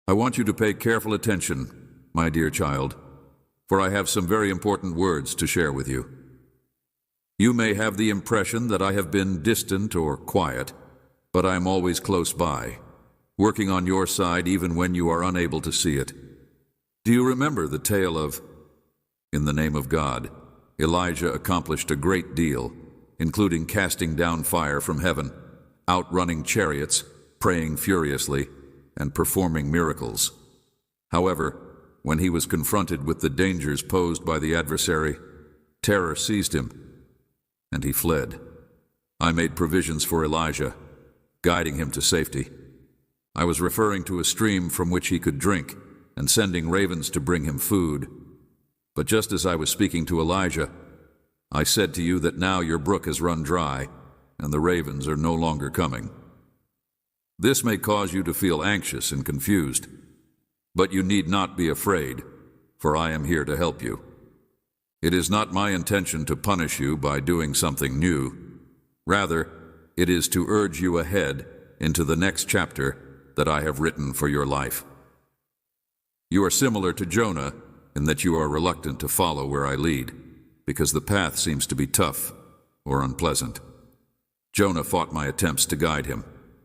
I want you to pay careful attention, my dear child, for I have some very important words to share with you. You may have the impression that I have been distant or quiet, but I am always close by, working on your side even when you are unable to see it. Do you remember the tale of, in the name of God, Elijah accomplished a great deal, including casting down fire from heaven, outrunning chariots, praying furiously, and performing miracles. However, when he was confronted with the dangers posed by the adversary, terror seized him, and he fled. I made provisions for Elijah, guiding him to safety. I was referring to a stream from which he could drink, and sending ravens to bring him food. But just as I was speaking to Elijah, I said to you that now your brook has run dry, and the ravens are no longer coming. This may cause you to feel anxious and confused, but you need not be afraid, for I am here to help you. It is not my intention to punish you by doing something new. Rather, it is to urge you ahead into the next chapter that I have written for your life. You are similar to Jonah in that you are reluctant to follow where I lead, because the path seems to be tough or unpleasant. Jonah fought my attempts to guide him,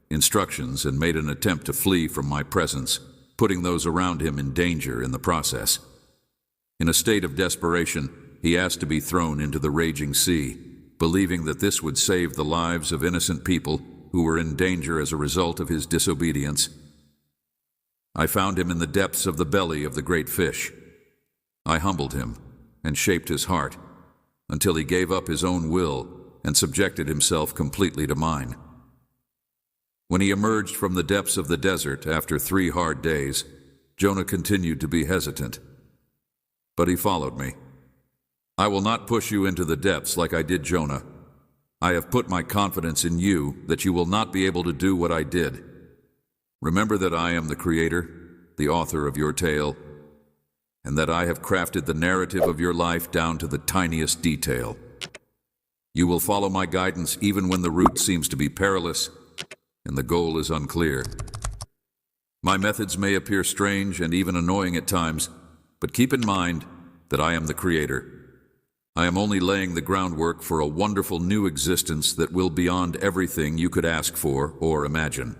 instructions, and made an attempt to flee from my presence, putting those around him in danger in the process. In a state of desperation, he asked to be thrown into the raging sea, believing that this would save the lives of innocent people who were in danger as a result of his disobedience. I found him in the depths of the belly of the great fish. I humbled him and shaped his heart until he gave up his own will and subjected himself completely to mine. When he emerged from the depths of the desert after 3 hard days, Jonah continued to be hesitant. But he followed me. I will not push you into the depths like I did Jonah. I have put my confidence in you that you will not be able to do what I did. Remember that I am the creator, the author of your tale, and that I have crafted the narrative of your life down to the tiniest detail. You will follow my guidance even when the route seems to be perilous and the goal is unclear. My methods may appear strange and even annoying at times, but keep in mind that I am the creator. I am only laying the groundwork for a wonderful new existence that will beyond everything you could ask for or imagine.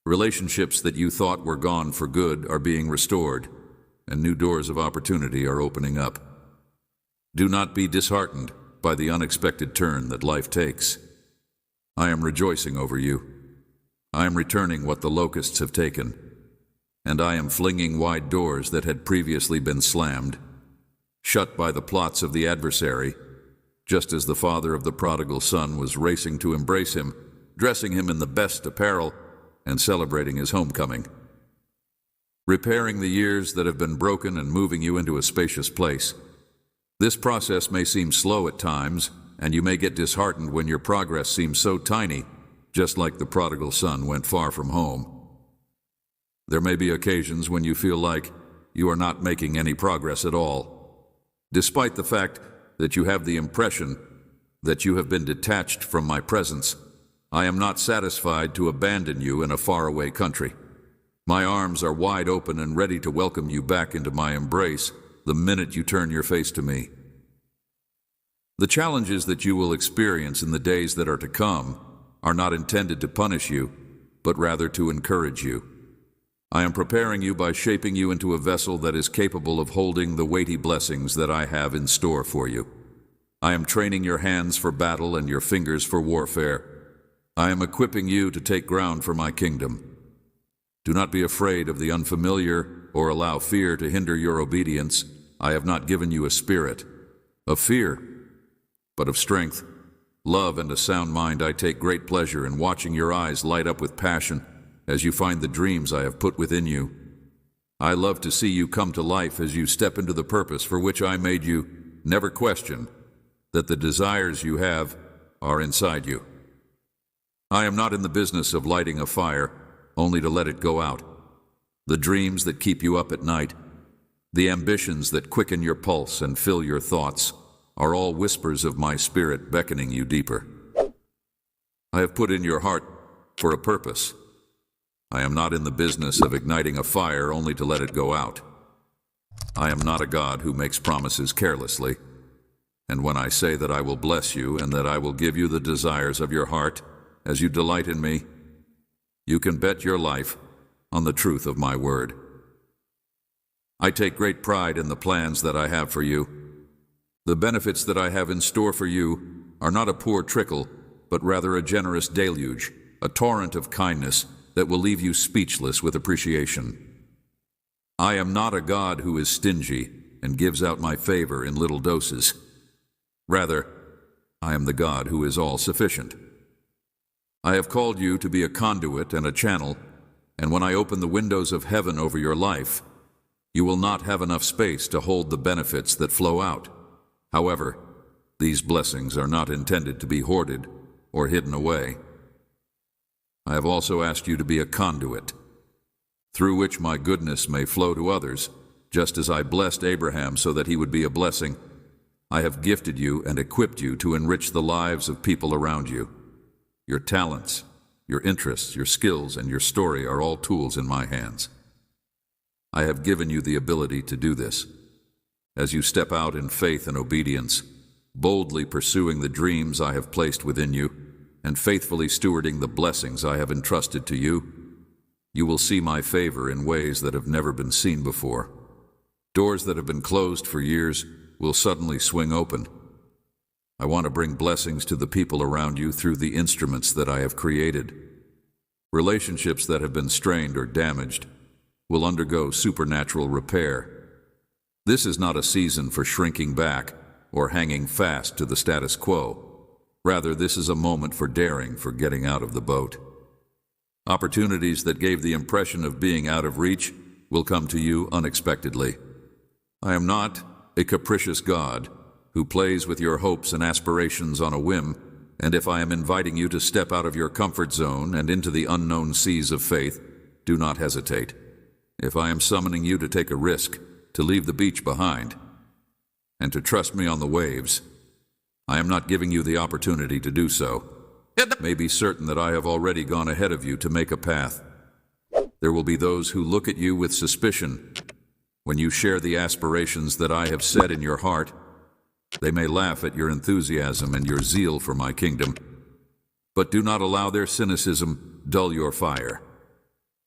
Relationships that you thought were gone for good are being restored, and new doors of opportunity are opening up. Do not be disheartened by the unexpected turn that life takes. I am rejoicing over you. I am returning what the locusts have taken, and I am flinging wide doors that had previously been slammed, shut by the plots of the adversary, just as the father of the prodigal son was racing to embrace him, dressing him in the best apparel, and celebrating his homecoming. Repairing the years that have been broken and moving you into a spacious place. This process may seem slow at times, and you may get disheartened when your progress seems so tiny, just like the prodigal son went far from home. There may be occasions when you feel like you are not making any progress at all, despite the fact that you have the impression that you have been detached from my presence. I am not satisfied to abandon you in a faraway country. My arms are wide open and ready to welcome you back into my embrace the minute you turn your face to me. The challenges that you will experience in the days that are to come are not intended to punish you, but rather to encourage you. I am preparing you by shaping you into a vessel that is capable of holding the weighty blessings that I have in store for you. I am training your hands for battle and your fingers for warfare. I am equipping you to take ground for my kingdom. Do not be afraid of the unfamiliar or allow fear to hinder your obedience. I have not given you a spirit of fear, but of strength, love, and a sound mind. I take great pleasure in watching your eyes light up with passion as you find the dreams I have put within you. I love to see you come to life as you step into the purpose for which I made you. Never question that the desires you have are inside you. I am not in the business of lighting a fire only to let it go out. The dreams that keep you up at night, the ambitions that quicken your pulse and fill your thoughts, are all whispers of my spirit beckoning you deeper. I have put in your heart for a purpose, I am not in the business of igniting a fire only to let it go out. I am not a God who makes promises carelessly. And when I say that I will bless you and that I will give you the desires of your heart as you delight in me, you can bet your life on the truth of my word. I take great pride in the plans that I have for you. The benefits that I have in store for you are not a poor trickle, but rather a generous deluge, a torrent of kindness that will leave you speechless with appreciation. I am not a God who is stingy and gives out my favor in little doses. Rather, I am the God who is all-sufficient. I have called you to be a conduit and a channel, and when I open the windows of heaven over your life, you will not have enough space to hold the benefits that flow out. However, these blessings are not intended to be hoarded or hidden away. I have also asked you to be a conduit, through which my goodness may flow to others, just as I blessed Abraham so that he would be a blessing. I have gifted you and equipped you to enrich the lives of people around you. Your talents, your interests, your skills, and your story are all tools in my hands. I have given you the ability to do this. As you step out in faith and obedience, boldly pursuing the dreams I have placed within you, and faithfully stewarding the blessings I have entrusted to you, you will see my favor in ways that have never been seen before. Doors that have been closed for years will suddenly swing open. I want to bring blessings to the people around you through the instruments that I have created. Relationships that have been strained or damaged will undergo supernatural repair. This is not a season for shrinking back or hanging fast to the status quo. Rather, this is a moment for daring, for getting out of the boat. Opportunities that gave the impression of being out of reach will come to you unexpectedly. I am not a capricious God who plays with your hopes and aspirations on a whim, and if I am inviting you to step out of your comfort zone and into the unknown seas of faith, do not hesitate. If I am summoning you to take a risk, to leave the beach behind, and to trust me on the waves, I am not giving you the opportunity to do so. May be certain that I have already gone ahead of you to make a path. There will be those who look at you with suspicion. When you share the aspirations that I have set in your heart, they may laugh at your enthusiasm and your zeal for my kingdom. But do not allow their cynicism dull your fire.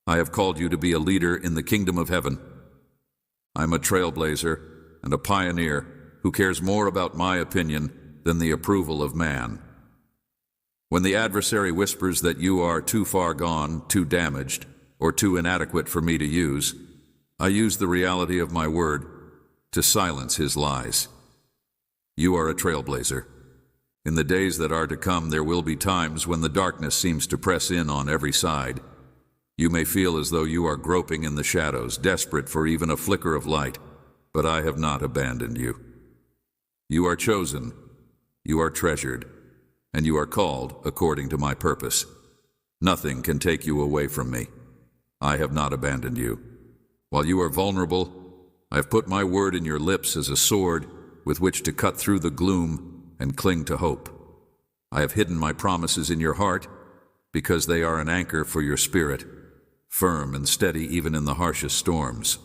I have called you to be a leader in the kingdom of heaven. I'm a trailblazer and a pioneer who cares more about my opinion than the approval of man. When the adversary whispers that you are too far gone, too damaged, or too inadequate for me to use, I use the reality of my word to silence his lies. You are a trailblazer. In the days that are to come, there will be times when the darkness seems to press in on every side. You may feel as though you are groping in the shadows, desperate for even a flicker of light, but I have not abandoned you. You are chosen, you are treasured, and you are called according to my purpose. Nothing can take you away from me. I have not abandoned you. While you are vulnerable, I have put my word in your lips as a sword with which to cut through the gloom and cling to hope. I have hidden my promises in your heart because they are an anchor for your spirit, firm and steady even in the harshest storms.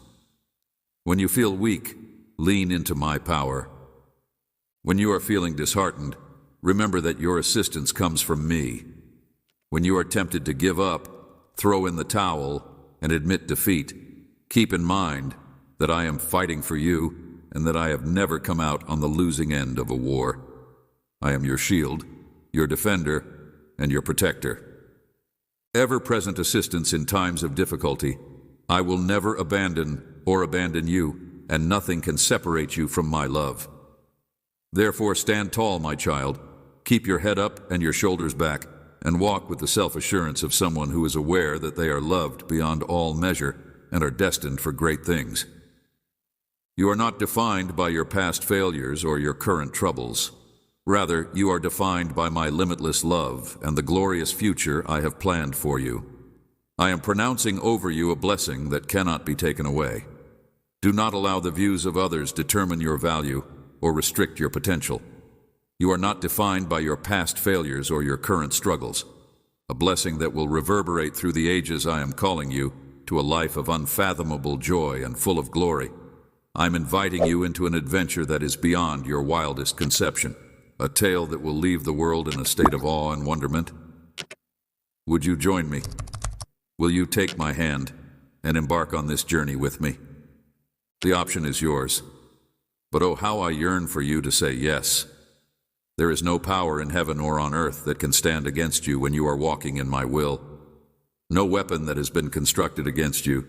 When you feel weak, lean into my power. When you are feeling disheartened, remember that your assistance comes from me. When you are tempted to give up, throw in the towel, and admit defeat, keep in mind that I am fighting for you and that I have never come out on the losing end of a war. I am your shield, your defender, and your protector. Ever-present assistance in times of difficulty. I will never abandon or abandon you, and nothing can separate you from my love. Therefore, stand tall, my child. Keep your head up and your shoulders back, and walk with the self-assurance of someone who is aware that they are loved beyond all measure and are destined for great things. You are not defined by your past failures or your current troubles. Rather, you are defined by my limitless love and the glorious future I have planned for you. I am pronouncing over you a blessing that cannot be taken away. Do not allow the views of others determine your value or restrict your potential. You are not defined by your past failures or your current struggles. a blessing that will reverberate through the ages. I am calling you to a life of unfathomable joy and full of glory. I'm inviting you into an adventure that is beyond your wildest conception, a tale that will leave the world in a state of awe and wonderment. Would you join me? Will you take my hand and embark on this journey with me? The option is yours, but oh, how I yearn for you to say yes. There is no power in heaven or on earth that can stand against you when you are walking in my will. No weapon that has been constructed against you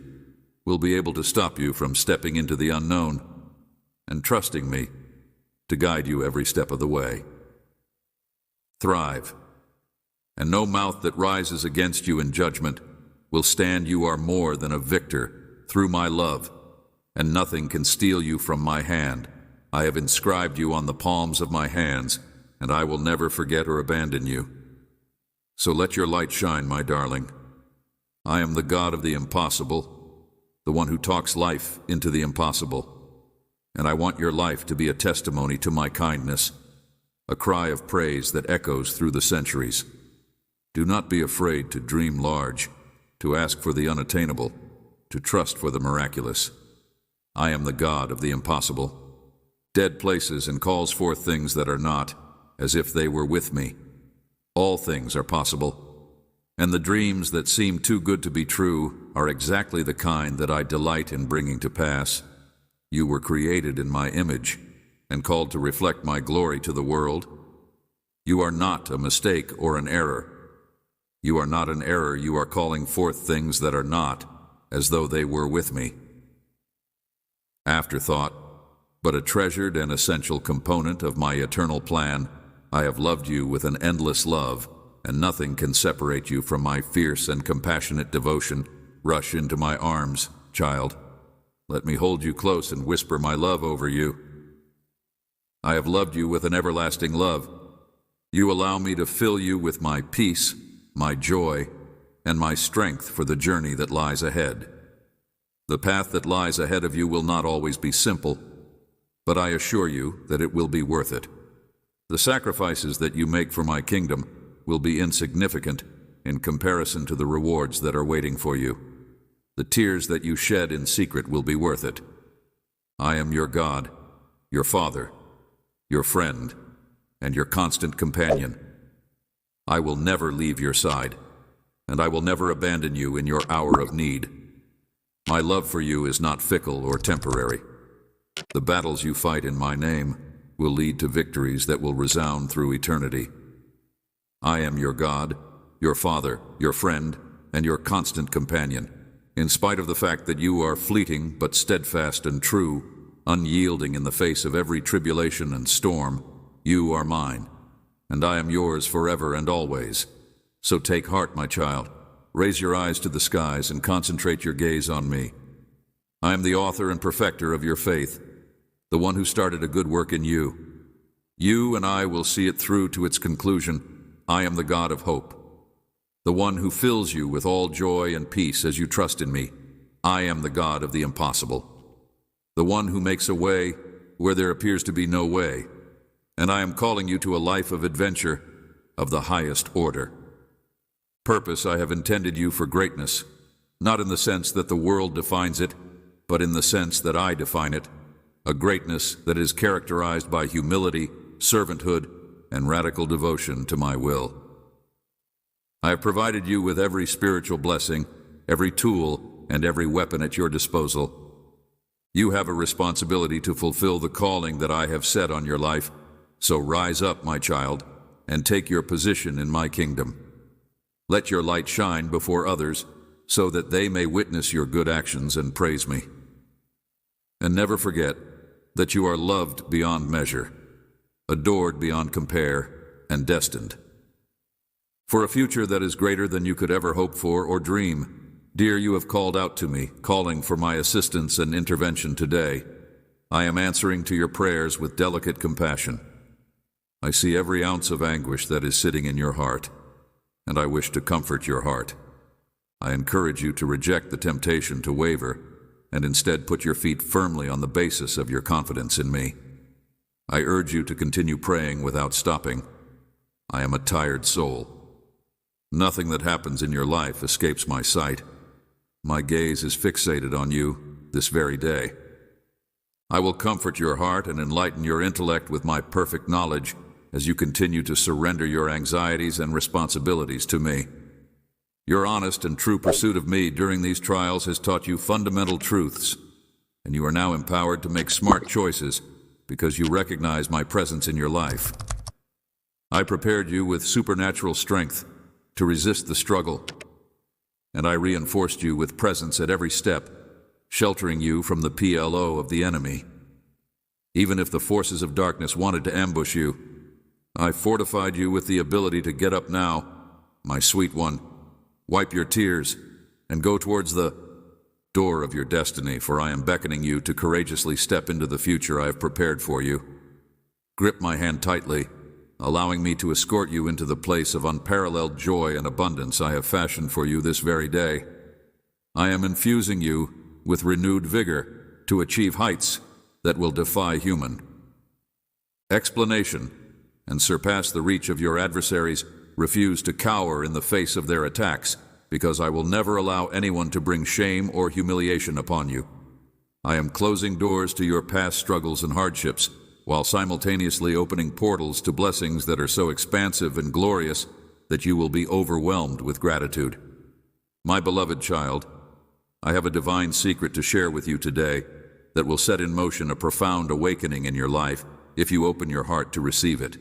will be able to stop you from stepping into the unknown and trusting me to guide you every step of the way. Thrive, and no mouth that rises against you in judgment will stand. You are more than a victor through my love, and nothing can steal you from my hand. I have inscribed you on the palms of my hands, and I will never forget or abandon you. So let your light shine, my darling. I am the God of the impossible, the one who talks life into the impossible. And I want your life to be a testimony to my kindness, a cry of praise that echoes through the centuries. Do not be afraid to dream large, to ask for the unattainable, to trust for the miraculous. I am the God of the impossible. Dead places and calls forth things that are not, as if they were with me. All things are possible. And the dreams that seem too good to be true are exactly the kind that I delight in bringing to pass. You were created in my image and called to reflect my glory to the world. You are not a mistake or an error. You are not an error. You are calling forth things that are not, as though they were with me. Afterthought, but a treasured and essential component of my eternal plan. I have loved you with an endless love, and nothing can separate you from my fierce and compassionate devotion. Rush into my arms, child. Let me hold you close and whisper my love over you. I have loved you with an everlasting love. You allow me to fill you with my peace, my joy, and my strength for the journey that lies ahead. The path that lies ahead of you will not always be simple, but I assure you that it will be worth it. The sacrifices that you make for my kingdom will be insignificant in comparison to the rewards that are waiting for you. The tears that you shed in secret will be worth it. I am your God, your Father, your friend, and your constant companion. I will never leave your side, and I will never abandon you in your hour of need. My love for you is not fickle or temporary. The battles you fight in my name will lead to victories that will resound through eternity. I am your God, your Father, your friend, and your constant companion. In spite of the fact that you are fleeting but steadfast and true, unyielding in the face of every tribulation and storm, you are mine, and I am yours forever and always. So take heart, my child. Raise your eyes to the skies and concentrate your gaze on me. I am the author and perfecter of your faith, the one who started a good work in you. You and I will see it through to its conclusion. I am the God of hope, the one who fills you with all joy and peace as you trust in me. I am the God of the impossible, the one who makes a way where there appears to be no way. And I am calling you to a life of adventure of the highest order. Purpose, I have intended you for greatness, not in the sense that the world defines it, but in the sense that I define it, a greatness that is characterized by humility, servanthood, and radical devotion to my will. I have provided you with every spiritual blessing, every tool, and every weapon at your disposal. You have a responsibility to fulfill the calling that I have set on your life, so rise up, my child, and take your position in my kingdom. Let your light shine before others, so that they may witness your good actions and praise me. And never forget that you are loved beyond measure, adored beyond compare, and destined for a future that is greater than you could ever hope for or dream. Dear, you have called out to me, calling for my assistance and intervention today. I am answering to your prayers with delicate compassion. I see every ounce of anguish that is sitting in your heart, and I wish to comfort your heart. I encourage you to reject the temptation to waver, and instead put your feet firmly on the basis of your confidence in me. I urge you to continue praying without stopping. I am a tired soul, Nothing that happens in your life escapes my sight. My gaze is fixated on you this very day. I will comfort your heart and enlighten your intellect with my perfect knowledge as you continue to surrender your anxieties and responsibilities to me. Your honest and true pursuit of me during these trials has taught you fundamental truths, and you are now empowered to make smart choices because you recognize my presence in your life. I prepared you with supernatural strength to resist the struggle, and I reinforced you with presence at every step, sheltering you from the PLO of the enemy. Even if the forces of darkness wanted to ambush you, I fortified you with the ability to get up now, my sweet one, wipe your tears, and go towards the door of your destiny, for I am beckoning you to courageously step into the future I have prepared for you. Grip my hand tightly, allowing me to escort you into the place of unparalleled joy and abundance I have fashioned for you this very day. I am infusing you with renewed vigor to achieve heights that will defy human explanation and surpass the reach of your adversaries. Refuse to cower in the face of their attacks, because I will never allow anyone to bring shame or humiliation upon you. I am closing doors to your past struggles and hardships, while simultaneously opening portals to blessings that are so expansive and glorious that you will be overwhelmed with gratitude. My beloved child, I have a divine secret to share with you today that will set in motion a profound awakening in your life if you open your heart to receive it.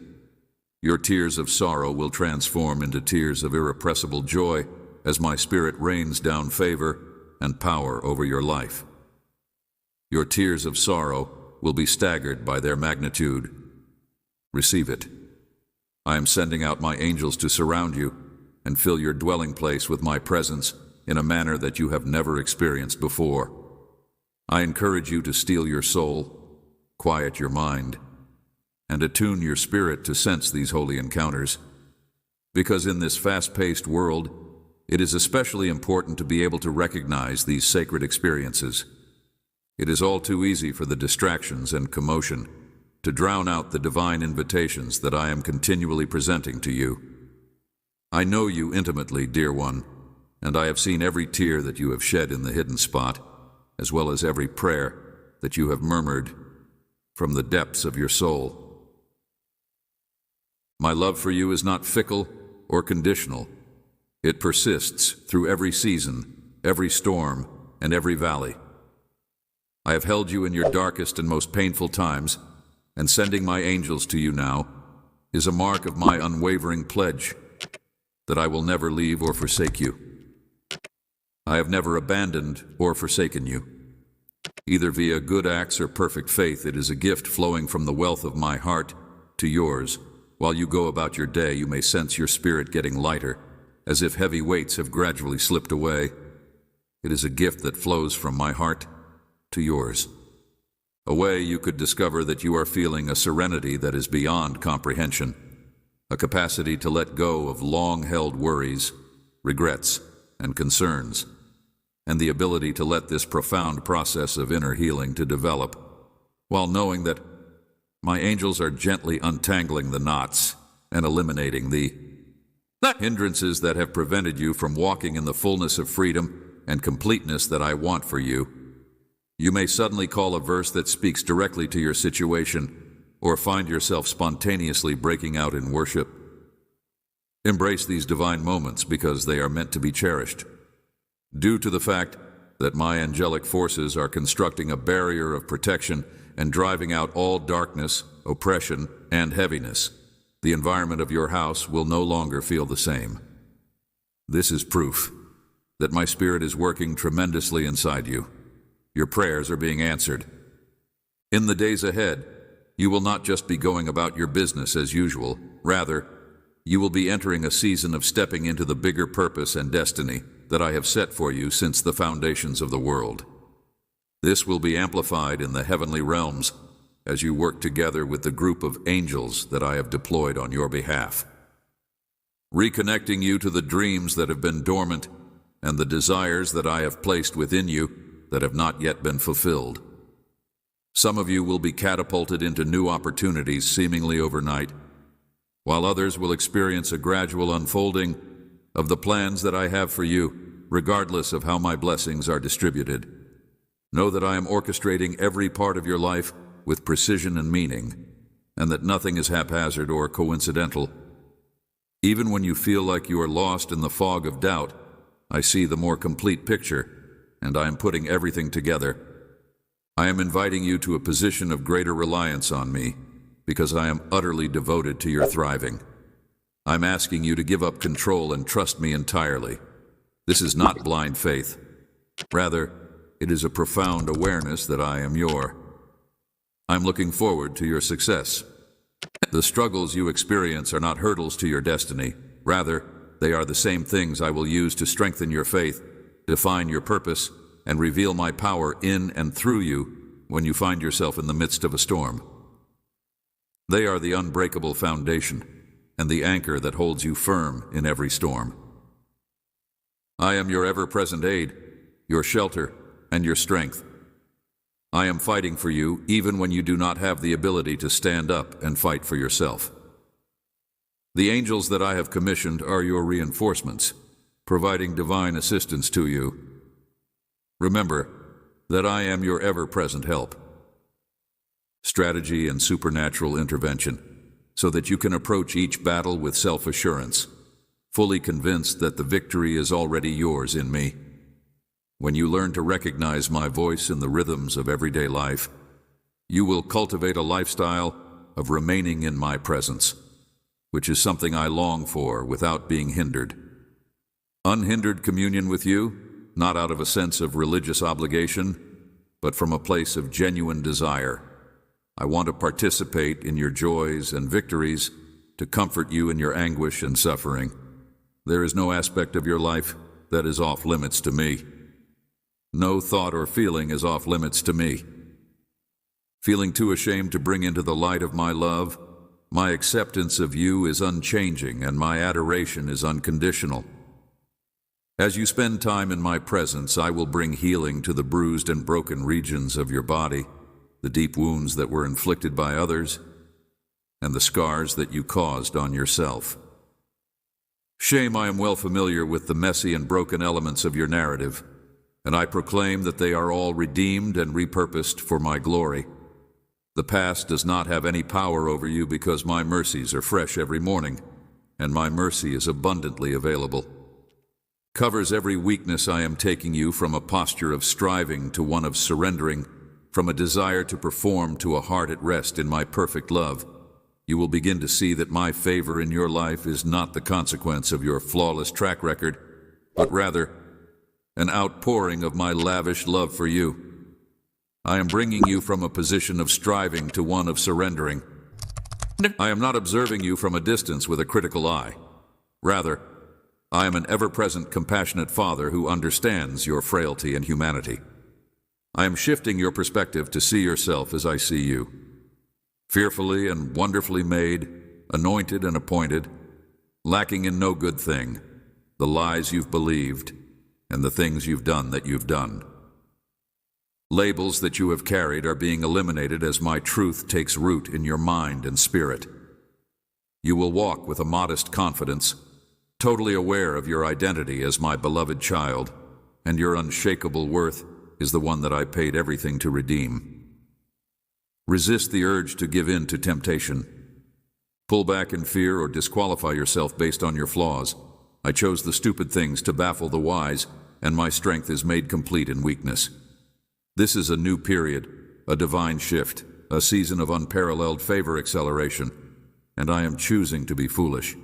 Your tears of sorrow will transform into tears of irrepressible joy as my Spirit rains down favor and power over your life. Your tears of sorrow will be staggered by their magnitude. Receive it. I am sending out my angels to surround you and fill your dwelling place with my presence in a manner that you have never experienced before. I encourage you to steel your soul, quiet your mind, and attune your spirit to sense these holy encounters. Because in this fast-paced world, it is especially important to be able to recognize these sacred experiences. It is all too easy for the distractions and commotion to drown out the divine invitations that I am continually presenting to you. I know you intimately, dear one, and I have seen every tear that you have shed in the hidden spot, as well as every prayer that you have murmured from the depths of your soul. My love for you is not fickle or conditional. It persists through every season, every storm, and every valley. I have held you in your darkest and most painful times, and sending my angels to you now is a mark of my unwavering pledge that I will never leave or forsake you. I have never abandoned or forsaken you. Either via good acts or perfect faith, it is a gift flowing from the wealth of my heart to yours. While you go about your day, you may sense your spirit getting lighter, as if heavy weights have gradually slipped away. It is a gift that flows from my heart to yours. A way you could discover that you are feeling a serenity that is beyond comprehension, a capacity to let go of long-held worries, regrets, and concerns, and the ability to let this profound process of inner healing to develop, while knowing that my angels are gently untangling the knots and eliminating the hindrances that have prevented you from walking in the fullness of freedom and completeness that I want for you. You may suddenly call a verse that speaks directly to your situation, or find yourself spontaneously breaking out in worship. Embrace these divine moments because they are meant to be cherished. Due to the fact that my angelic forces are constructing a barrier of protection and driving out all darkness, oppression, and heaviness, the environment of your house will no longer feel the same. This is proof that my Spirit is working tremendously inside you. Your prayers are being answered. In the days ahead, you will not just be going about your business as usual. Rather, you will be entering a season of stepping into the bigger purpose and destiny that I have set for you since the foundations of the world. This will be amplified in the heavenly realms as you work together with the group of angels that I have deployed on your behalf, reconnecting you to the dreams that have been dormant and the desires that I have placed within you that have not yet been fulfilled. Some of you will be catapulted into new opportunities seemingly overnight, while others will experience a gradual unfolding of the plans that I have for you, regardless of how my blessings are distributed. Know that I am orchestrating every part of your life with precision and meaning, and that nothing is haphazard or coincidental. Even when you feel like you are lost in the fog of doubt, I see the more complete picture, and I am putting everything together. I am inviting you to a position of greater reliance on me, because I am utterly devoted to your thriving. I'm asking you to give up control and trust me entirely. This is not blind faith. Rather, it is a profound awareness that I am I'm looking forward to your success. The struggles you experience are not hurdles to your destiny. Rather, they are the same things I will use to strengthen your faith, define your purpose, and reveal my power in and through you when you find yourself in the midst of a storm. They are the unbreakable foundation and the anchor that holds you firm in every storm. I am your ever-present aid, your shelter, and your strength. I am fighting for you even when you do not have the ability to stand up and fight for yourself. The angels that I have commissioned are your reinforcements, providing divine assistance to you. Remember that I am your ever-present help. Strategy and supernatural intervention, so that you can approach each battle with self-assurance, fully convinced that the victory is already yours in me. When you learn to recognize my voice in the rhythms of everyday life, you will cultivate a lifestyle of remaining in my presence, which is something I long for without being hindered. Unhindered communion with you, not out of a sense of religious obligation, but from a place of genuine desire. I want to participate in your joys and victories, to comfort you in your anguish and suffering. There is no aspect of your life that is off limits to me. No thought or feeling is off limits to me. Feeling too ashamed to bring into the light of my love, my acceptance of you is unchanging and my adoration is unconditional. As you spend time in my presence, I will bring healing to the bruised and broken regions of your body, the deep wounds that were inflicted by others, and the scars that you caused on yourself. Shame, I am well familiar with the messy and broken elements of your narrative, and I proclaim that they are all redeemed and repurposed for my glory. The past does not have any power over you because my mercies are fresh every morning, and my mercy is abundantly available. Covers every weakness I am taking you from a posture of striving to one of surrendering, from a desire to perform to a heart at rest in my perfect love. You will begin to see that my favor in your life is not the consequence of your flawless track record, but rather an outpouring of my lavish love for you. I am bringing you from a position of striving to one of surrendering. I am not observing you from a distance with a critical eye. Rather, I am an ever-present, compassionate Father who understands your frailty and humanity. I am shifting your perspective to see yourself as I see you. Fearfully and wonderfully made, anointed and appointed, lacking in no good thing, the lies you've believed, and the things you've done that you've done. Labels that you have carried are being eliminated as my truth takes root in your mind and spirit. You will walk with a modest confidence, totally aware of your identity as my beloved child, and your unshakable worth is the one that I paid everything to redeem. Resist the urge to give in to temptation. Pull back in fear or disqualify yourself based on your flaws. I chose the stupid things to baffle the wise, and my strength is made complete in weakness. This is a new period, a divine shift, a season of unparalleled favor acceleration, and I am choosing to be foolish.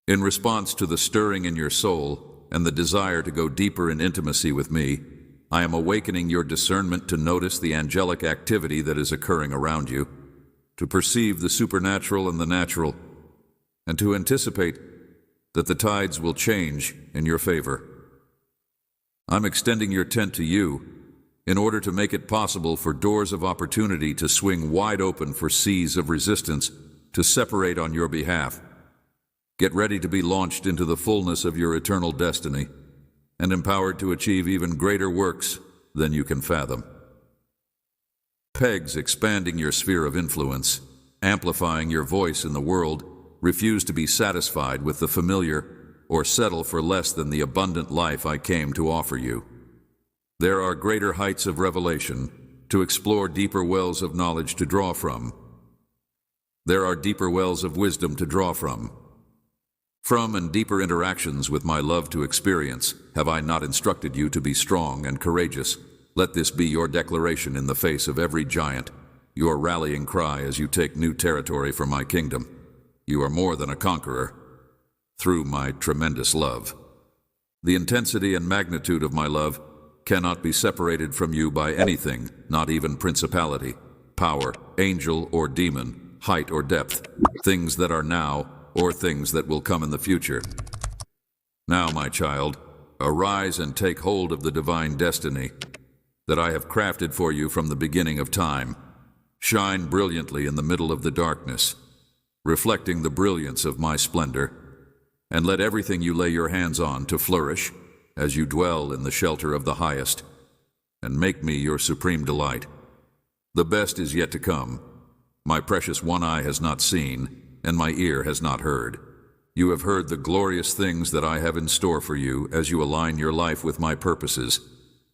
In response to the stirring in your soul and the desire to go deeper in intimacy with me, I am awakening your discernment to notice the angelic activity that is occurring around you, to perceive the supernatural and the natural, and to anticipate that the tides will change in your favor. I'm extending your tent to you in order to make it possible for doors of opportunity to swing wide open for seas of resistance to separate on your behalf. Get ready to be launched into the fullness of your eternal destiny and empowered to achieve even greater works than you can fathom. Pegs expanding your sphere of influence, amplifying your voice in the world, refuse to be satisfied with the familiar or settle for less than the abundant life I came to offer you. There are greater heights of revelation, to explore deeper wells of knowledge to draw from. There are deeper wells of wisdom to draw from. From and deeper interactions with my love to experience, have I not instructed you to be strong and courageous? Let this be your declaration in the face of every giant, your rallying cry as you take new territory for my kingdom. You are more than a conqueror, through my tremendous love. The intensity and magnitude of my love cannot be separated from you by anything, not even principality, power, angel or demon, height or depth, things that are now or things that will come in the future. Now, my child, arise and take hold of the divine destiny that I have crafted for you from the beginning of time. Shine brilliantly in the middle of the darkness, reflecting the brilliance of my splendor, and let everything you lay your hands on to flourish as you dwell in the shelter of the highest, and make me your supreme delight. The best is yet to come. My precious one eye has not seen, and my ear has not heard. You have heard the glorious things that I have in store for you as you align your life with my purposes.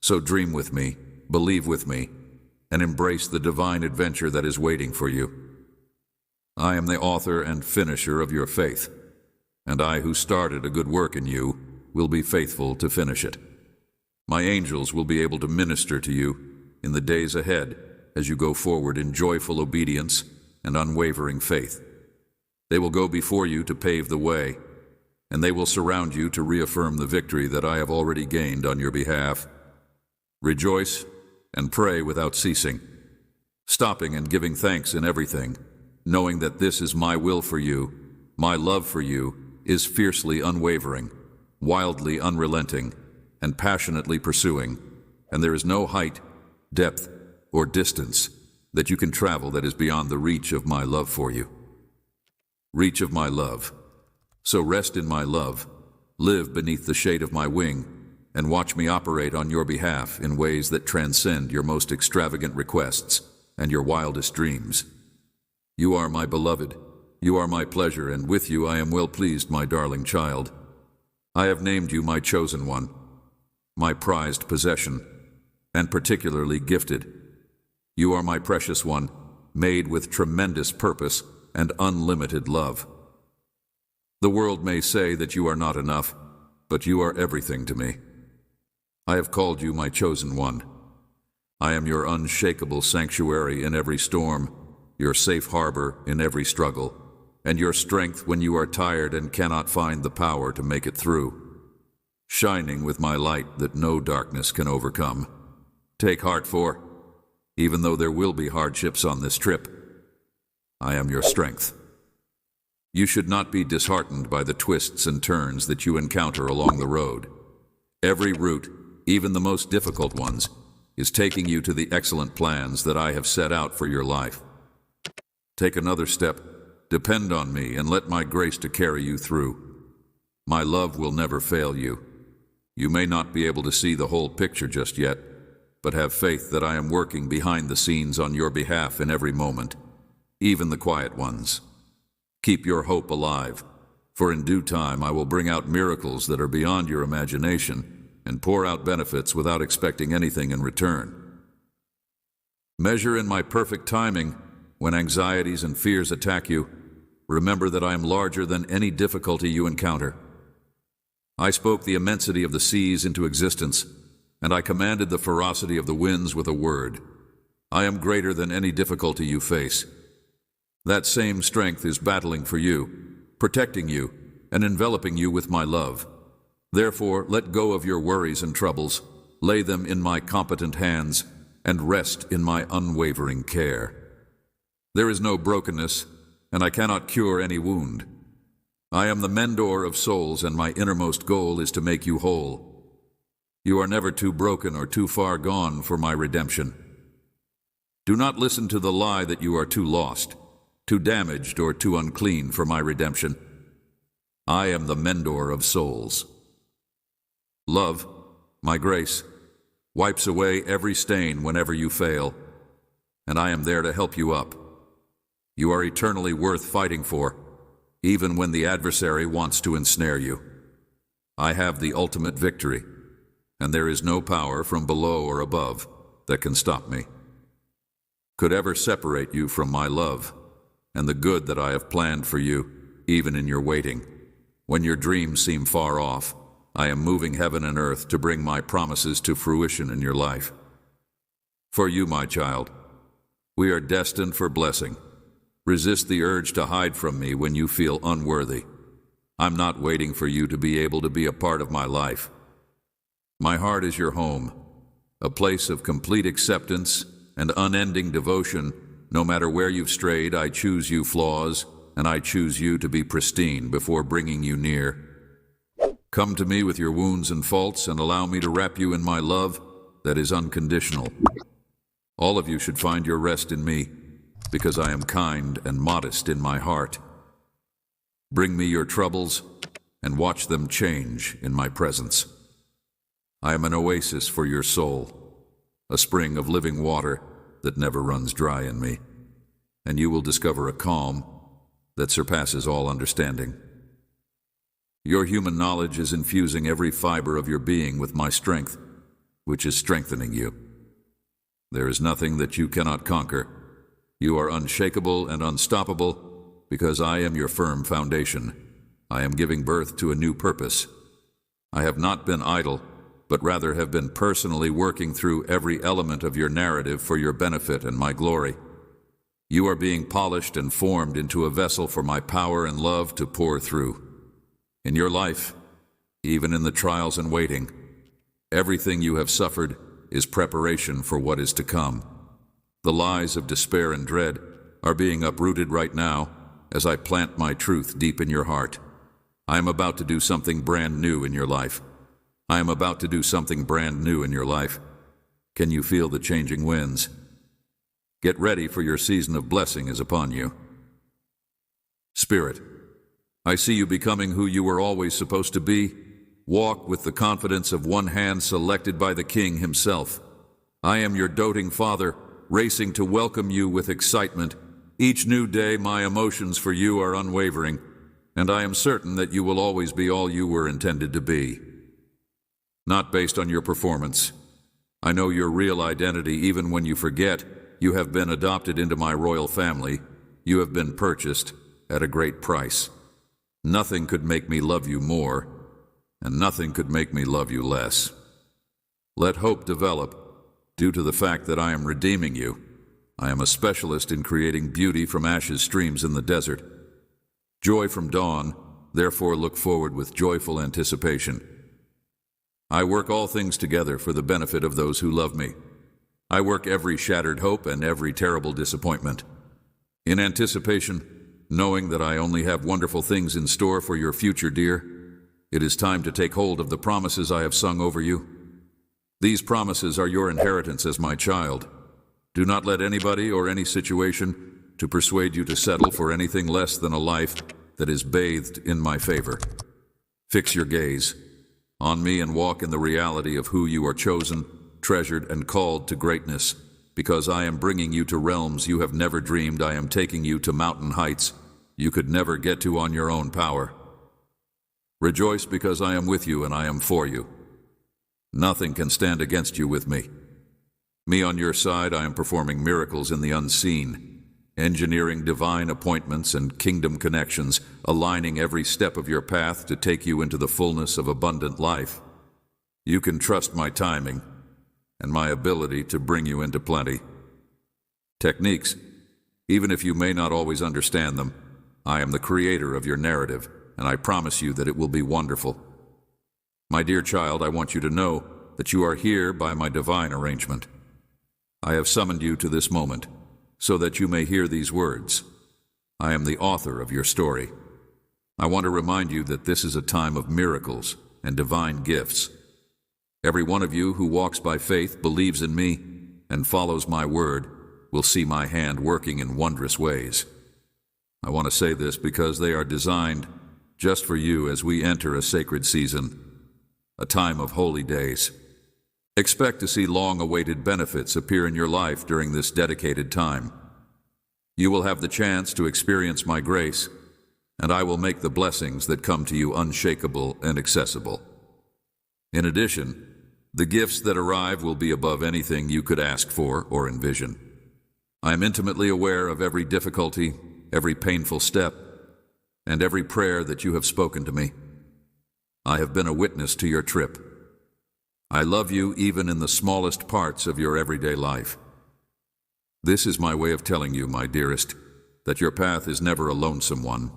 So dream with me, believe with me, and embrace the divine adventure that is waiting for you. I am the author and finisher of your faith, and I who started a good work in you will be faithful to finish it. My angels will be able to minister to you in the days ahead as you go forward in joyful obedience and unwavering faith. They will go before you to pave the way, and they will surround you to reaffirm the victory that I have already gained on your behalf. Rejoice and pray without ceasing, stopping and giving thanks in everything, knowing that this is my will for you. My love for you is fiercely unwavering, wildly unrelenting, and passionately pursuing, and there is no height, depth, or distance that you can travel that is beyond the reach of my love for you. Reach of my love. So rest in my love, live beneath the shade of my wing, and watch me operate on your behalf in ways that transcend your most extravagant requests and your wildest dreams. You are my beloved, you are my pleasure, and with you I am well pleased, my darling child. I have named you my chosen one, my prized possession, and particularly gifted. You are my precious one, made with tremendous purpose and unlimited love. The world may say that you are not enough, but you are everything to me. I have called you my chosen one. I am your unshakable sanctuary in every storm, your safe harbor in every struggle, and your strength when you are tired and cannot find the power to make it through, shining with my light that no darkness can overcome. Take heart, for, even though there will be hardships on this trip, I am your strength. You should not be disheartened by the twists and turns that you encounter along the road. Every route, even the most difficult ones, is taking you to the excellent plans that I have set out for your life. Take another step, depend on me, and let my grace to carry you through. My love will never fail you. You may not be able to see the whole picture just yet, but have faith that I am working behind the scenes on your behalf in every moment, even the quiet ones. Keep your hope alive, for in due time I will bring out miracles that are beyond your imagination and pour out benefits without expecting anything in return. Measure in my perfect timing when anxieties and fears attack you. Remember that I am larger than any difficulty you encounter. I spoke the immensity of the seas into existence, and I commanded the ferocity of the winds with a word. I am greater than any difficulty you face. That same strength is battling for you, protecting you, and enveloping you with my love. Therefore, let go of your worries and troubles, lay them in my competent hands, and rest in my unwavering care. There is no brokenness, and I cannot cure any wound. I am the mender of souls, and my innermost goal is to make you whole. You are never too broken or too far gone for my redemption. Do not listen to the lie that you are too lost, too damaged, or too unclean for my redemption. I am the mender of souls. Love, my grace, wipes away every stain whenever you fail, and I am there to help you up. You are eternally worth fighting for, even when the adversary wants to ensnare you. I have the ultimate victory, and there is no power from below or above that can stop me, could ever separate you from my love and the good that I have planned for you, even in your waiting. When your dreams seem far off, I am moving heaven and earth to bring my promises to fruition in your life. For you, my child, we are destined for blessing. Resist the urge to hide from me when you feel unworthy. I'm not waiting for you to be able to be a part of my life. My heart is your home, a place of complete acceptance and unending devotion. No matter where you've strayed, I choose you flaws, and I choose you to be pristine before bringing you near. Come to me with your wounds and faults and allow me to wrap you in my love that is unconditional. All of you should find your rest in me, because I am kind and modest in my heart. Bring me your troubles and watch them change in my presence. I am an oasis for your soul, a spring of living water that never runs dry in me, and you will discover a calm that surpasses all understanding. Your human knowledge is infusing every fiber of your being with my strength, which is strengthening you. There is nothing that you cannot conquer. You are unshakable and unstoppable because I am your firm foundation. I am giving birth to a new purpose. I have not been idle, but rather have been personally working through every element of your narrative for your benefit and my glory. You are being polished and formed into a vessel for my power and love to pour through. In your life, even in the trials and waiting, everything you have suffered is preparation for what is to come. The lies of despair and dread are being uprooted right now as I plant my truth deep in your heart. I am about to do something brand new in your life. I am about to do something brand new in your life. Can you feel the changing winds? Get ready, for your season of blessing is upon you. Spirit, I see you becoming who you were always supposed to be. Walk with the confidence of one hand selected by the King himself. I am your doting father, racing to welcome you with excitement. Each new day, my emotions for you are unwavering, and I am certain that you will always be all you were intended to be. Not based on your performance. I know your real identity even when you forget. You have been adopted into my royal family. You have been purchased at a great price. Nothing could make me love you more, and nothing could make me love you less. Let hope develop due to the fact that I am redeeming you. I am a specialist in creating beauty from ashes streams in the desert. Joy from dawn, therefore look forward with joyful anticipation. I work all things together for the benefit of those who love me. I work every shattered hope and every terrible disappointment. In anticipation, knowing that I only have wonderful things in store for your future, dear, it is time to take hold of the promises I have sung over you. These promises are your inheritance as my child. Do not let anybody or any situation to persuade you to settle for anything less than a life that is bathed in my favor. Fix your gaze on me and walk in the reality of who you are chosen, treasured, and called to greatness, because I am bringing you to realms you have never dreamed. I am taking you to mountain heights you could never get to on your own power. Rejoice, because I am with you and I am for you. Nothing can stand against you with me. Me on your side, I am performing miracles in the unseen, engineering divine appointments and kingdom connections, aligning every step of your path to take you into the fullness of abundant life. You can trust my timing and my ability to bring you into plenty. Techniques, even if you may not always understand them, I am the creator of your narrative, and I promise you that it will be wonderful. My dear child, I want you to know that you are here by my divine arrangement. I have summoned you to this moment so that you may hear these words. I am the author of your story. I want to remind you that this is a time of miracles and divine gifts. Every one of you who walks by faith, believes in me, and follows my word will see my hand working in wondrous ways. I want to say this because they are designed just for you as we enter a sacred season, a time of holy days. Expect to see long-awaited benefits appear in your life during this dedicated time. You will have the chance to experience my grace, and I will make the blessings that come to you unshakable and accessible. In addition, the gifts that arrive will be above anything you could ask for or envision. I am intimately aware of every difficulty, every painful step, and every prayer that you have spoken to me. I have been a witness to your trip. I love you even in the smallest parts of your everyday life. This is my way of telling you, my dearest, that your path is never a lonesome one.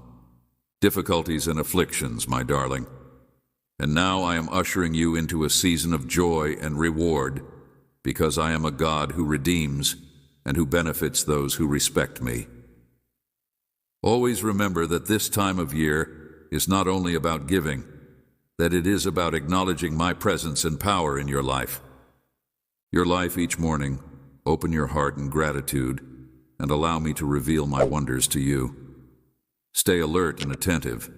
Difficulties and afflictions, my darling. And now I am ushering you into a season of joy and reward, because I am a God who redeems and who benefits those who respect me. Always remember that this time of year is not only about giving, that it is about acknowledging my presence and power in your life. Your life each morning, open your heart in gratitude and allow me to reveal my wonders to you. Stay alert and attentive,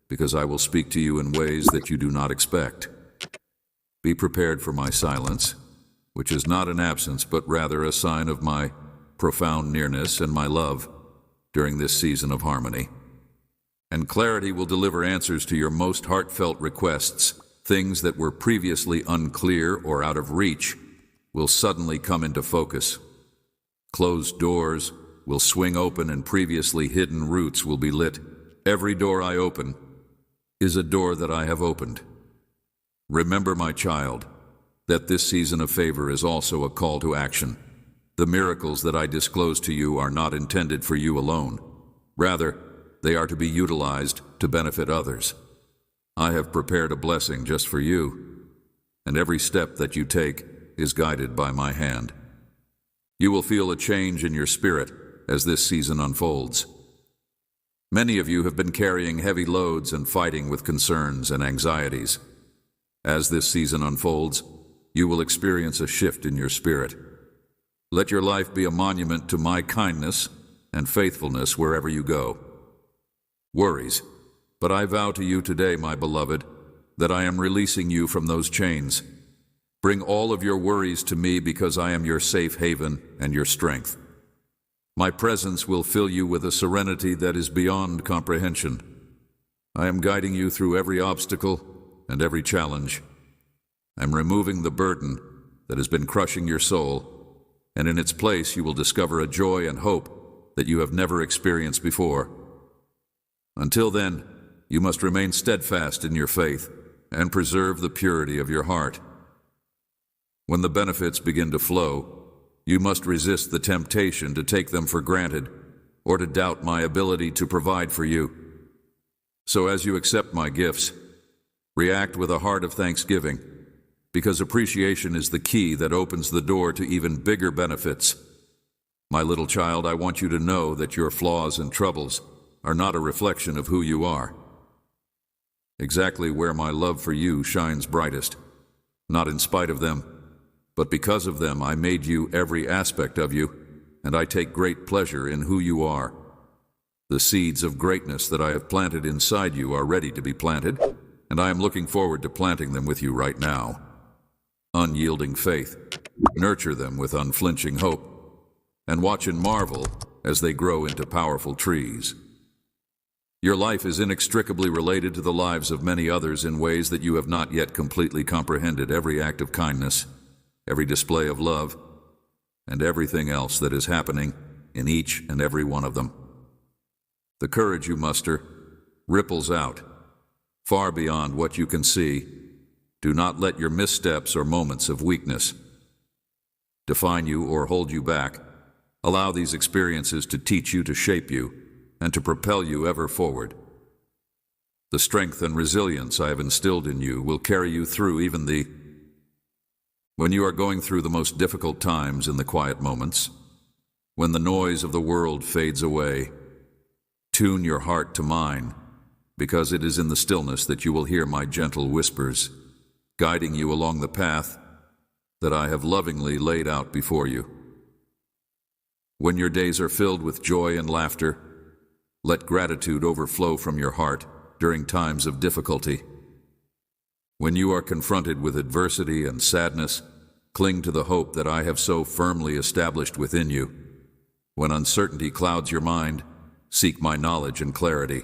because I will speak to you in ways that you do not expect. Be prepared for my silence, which is not an absence but rather a sign of my profound nearness and my love during this season of harmony. And clarity will deliver answers to your most heartfelt requests. Things that were previously unclear or out of reach will suddenly come into focus. Closed doors will swing open and previously hidden routes will be lit. Every door I open is a door that I have opened. Remember, my child, that this season of favor is also a call to action. The miracles that I disclose to you are not intended for you alone. Rather, they are to be utilized to benefit others. I have prepared a blessing just for you, and every step that you take is guided by my hand. You will feel a change in your spirit as this season unfolds. Many of you have been carrying heavy loads and fighting with concerns and anxieties. As this season unfolds, you will experience a shift in your spirit. Let your life be a monument to my kindness and faithfulness wherever you go. Worries, but I vow to you today, my beloved, that I am releasing you from those chains. Bring all of your worries to me, because I am your safe haven and your strength. My presence will fill you with a serenity that is beyond comprehension. I am guiding you through every obstacle and every challenge. I am removing the burden that has been crushing your soul, and in its place you will discover a joy and hope that you have never experienced before. Until then, you must remain steadfast in your faith and preserve the purity of your heart. When the benefits begin to flow, you must resist the temptation to take them for granted or to doubt my ability to provide for you. So as you accept my gifts, react with a heart of thanksgiving, because appreciation is the key that opens the door to even bigger benefits. My little child, I want you to know that your flaws and troubles are not a reflection of who you are. Exactly where my love for you shines brightest, not in spite of them, but because of them. I made you every aspect of you, and I take great pleasure in who you are. The seeds of greatness that I have planted inside you are ready to be planted, and I am looking forward to planting them with you right now. Unyielding faith, nurture them with unflinching hope, and watch and marvel as they grow into powerful trees. Your life is inextricably related to the lives of many others in ways that you have not yet completely comprehended. Every act of kindness, every display of love, and everything else that is happening in each and every one of them. The courage you muster ripples out, far beyond what you can see. Do not let your missteps or moments of weakness define you or hold you back. Allow these experiences to teach you, to shape you, and to propel you ever forward. The strength and resilience I have instilled in you will carry you through when you are going through the most difficult times. In the quiet moments, when the noise of the world fades away, tune your heart to mine, because it is in the stillness that you will hear my gentle whispers, guiding you along the path that I have lovingly laid out before you. When your days are filled with joy and laughter, let gratitude overflow from your heart during times of difficulty. When you are confronted with adversity and sadness, cling to the hope that I have so firmly established within you. When uncertainty clouds your mind, seek my knowledge and clarity.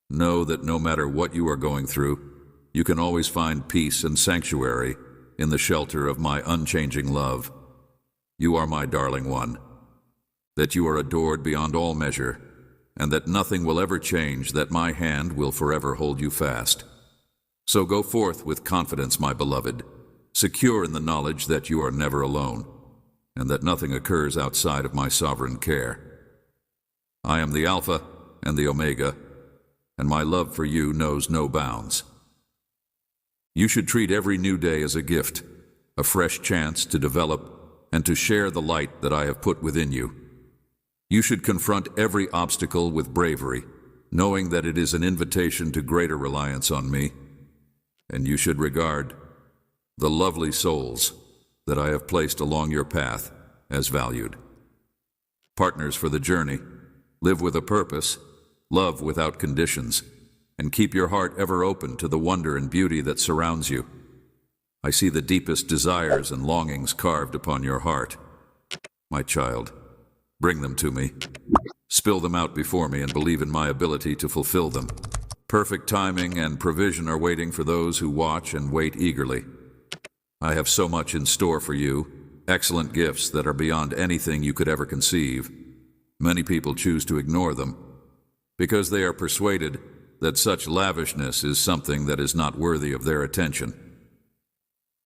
Know that no matter what you are going through, you can always find peace and sanctuary in the shelter of my unchanging love. You are my darling one, that you are adored beyond all measure, and that nothing will ever change, that my hand will forever hold you fast. So go forth with confidence, my beloved, secure in the knowledge that you are never alone, and that nothing occurs outside of my sovereign care. I am the Alpha and the Omega, and my love for you knows no bounds. You should treat every new day as a gift, a fresh chance to develop and to share the light that I have put within you. You should confront every obstacle with bravery, knowing that it is an invitation to greater reliance on me. And you should regard the lovely souls that I have placed along your path as valued. Partners for the journey, live with a purpose, love without conditions, and keep your heart ever open to the wonder and beauty that surrounds you. I see the deepest desires and longings carved upon your heart. My child, bring them to me. Spill them out before me and believe in my ability to fulfill them. Perfect timing and provision are waiting for those who watch and wait eagerly. I have so much in store for you, excellent gifts that are beyond anything you could ever conceive. Many people choose to ignore them because they are persuaded that such lavishness is something that is not worthy of their attention.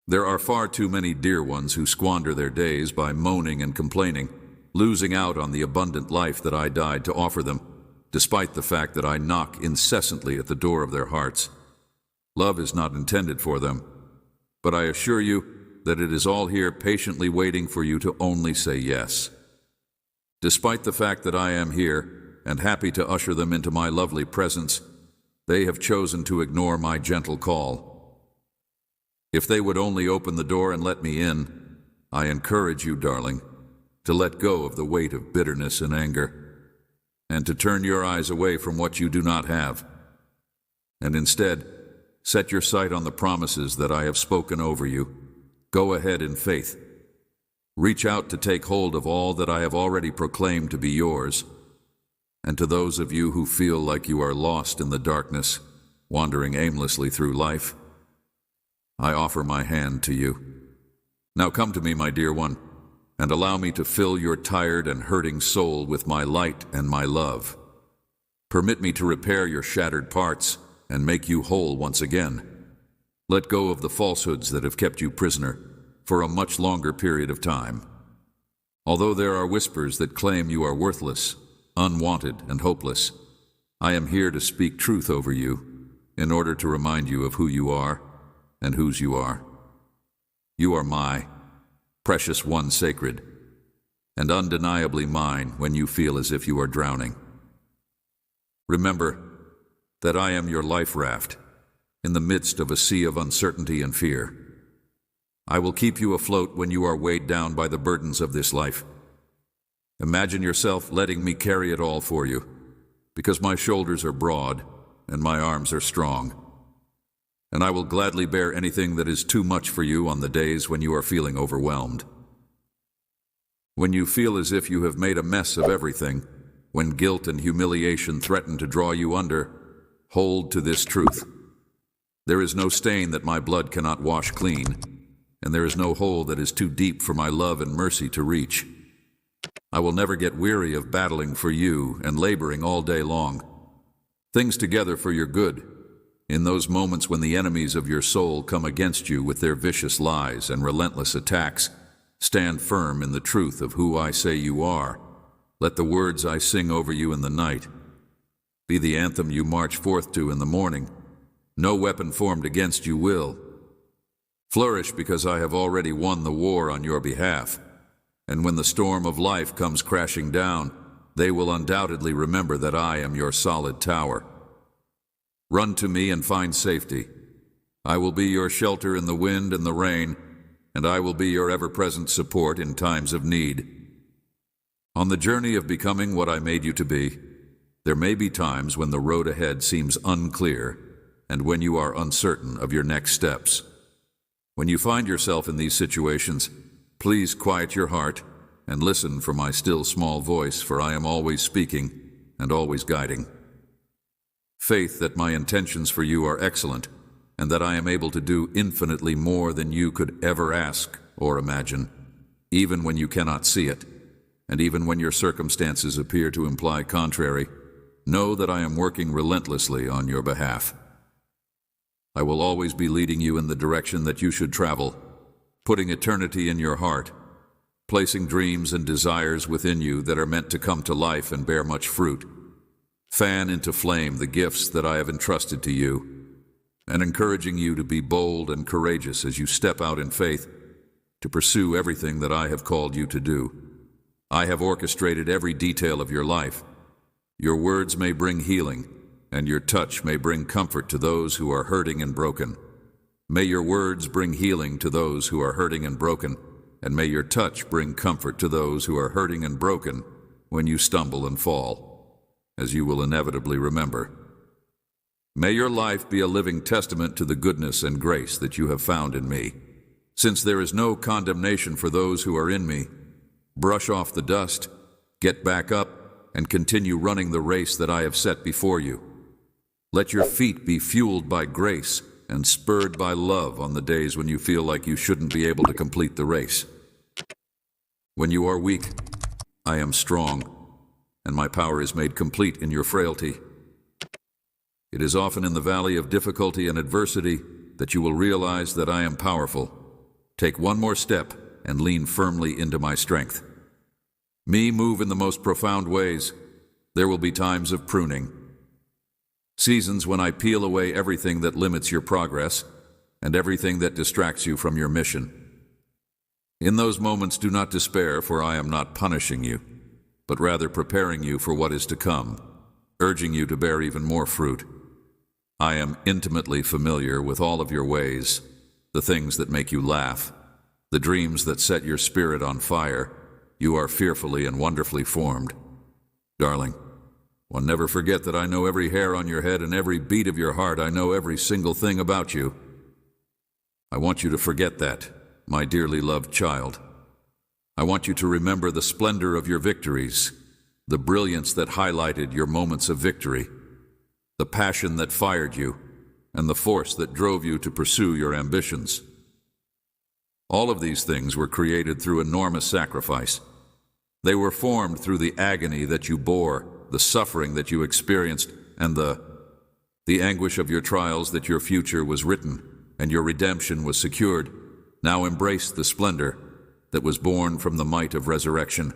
There are far too many dear ones who squander their days by moaning and complaining, losing out on the abundant life that I died to offer them, despite the fact that I knock incessantly at the door of their hearts. Love is not intended for them, but I assure you that it is all here patiently waiting for you to only say yes. Despite the fact that I am here and happy to usher them into my lovely presence, they have chosen to ignore my gentle call. If they would only open the door and let me in, I encourage you, darling, to let go of the weight of bitterness and anger, and to turn your eyes away from what you do not have, and instead set your sight on the promises that I have spoken over you. Go ahead in faith. Reach out to take hold of all that I have already proclaimed to be yours. And to those of you who feel like you are lost in the darkness, wandering aimlessly through life, I offer my hand to you. Now come to me, my dear one, and allow me to fill your tired and hurting soul with my light and my love. Permit me to repair your shattered parts and make you whole once again. Let go of the falsehoods that have kept you prisoner for a much longer period of time. Although there are whispers that claim you are worthless, unwanted, and hopeless, I am here to speak truth over you in order to remind you of who you are and whose you are. You are my precious one, sacred, and undeniably mine when you feel as if you are drowning. Remember that I am your life raft in the midst of a sea of uncertainty and fear. I will keep you afloat when you are weighed down by the burdens of this life. Imagine yourself letting me carry it all for you, because my shoulders are broad and my arms are strong. And I will gladly bear anything that is too much for you on the days when you are feeling overwhelmed. When you feel as if you have made a mess of everything, when guilt and humiliation threaten to draw you under, hold to this truth. There is no stain that my blood cannot wash clean, and there is no hole that is too deep for my love and mercy to reach. I will never get weary of battling for you and laboring all day long. Things together for your good. In those moments when the enemies of your soul come against you with their vicious lies and relentless attacks, stand firm in the truth of who I say you are. Let the words I sing over you in the night be the anthem you march forth to in the morning. No weapon formed against you will. Flourish because I have already won the war on your behalf. And when the storm of life comes crashing down, they will undoubtedly remember that I am your solid tower. Run to me and find safety. I will be your shelter in the wind and the rain, and I will be your ever-present support in times of need. On the journey of becoming what I made you to be, there may be times when the road ahead seems unclear and when you are uncertain of your next steps. When you find yourself in these situations, please quiet your heart and listen for my still small voice, for I am always speaking and always guiding. Faith that my intentions for you are excellent, and that I am able to do infinitely more than you could ever ask or imagine, even when you cannot see it, and even when your circumstances appear to imply contrary. Know that I am working relentlessly on your behalf. I will always be leading you in the direction that you should travel, putting eternity in your heart, placing dreams and desires within you that are meant to come to life and bear much fruit. Fan into flame the gifts that I have entrusted to you, and encouraging you to be bold and courageous as you step out in faith to pursue everything that I have called you to do. I have orchestrated every detail of your life. Your words may bring healing, and your touch may bring comfort to those who are hurting and broken. May your words bring healing to those who are hurting and broken, and may your touch bring comfort to those who are hurting and broken when you stumble and fall, as you will inevitably remember. May your life be a living testament to the goodness and grace that you have found in me. Since there is no condemnation for those who are in me, brush off the dust, get back up, and continue running the race that I have set before you. Let your feet be fueled by grace and spurred by love on the days when you feel like you shouldn't be able to complete the race. When you are weak, I am strong, and my power is made complete in your frailty. It is often in the valley of difficulty and adversity that you will realize that I am powerful. Take one more step and lean firmly into my strength. Me move in the most profound ways. There will be times of pruning, seasons when I peel away everything that limits your progress and everything that distracts you from your mission. In those moments, do not despair, for I am not punishing you, but rather preparing you for what is to come, urging you to bear even more fruit. I am intimately familiar with all of your ways, the things that make you laugh, the dreams that set your spirit on fire. You are fearfully and wonderfully formed. Darling, one never forget that I know every hair on your head and every beat of your heart. I know every single thing about you. I want you to forget that, my dearly loved child. I want you to remember the splendor of your victories, the brilliance that highlighted your moments of victory, the passion that fired you, and the force that drove you to pursue your ambitions. All of these things were created through enormous sacrifice. They were formed through the agony that you bore, the suffering that you experienced, and the anguish of your trials that your future was written and your redemption was secured. Now embrace the splendor that was born from the might of resurrection.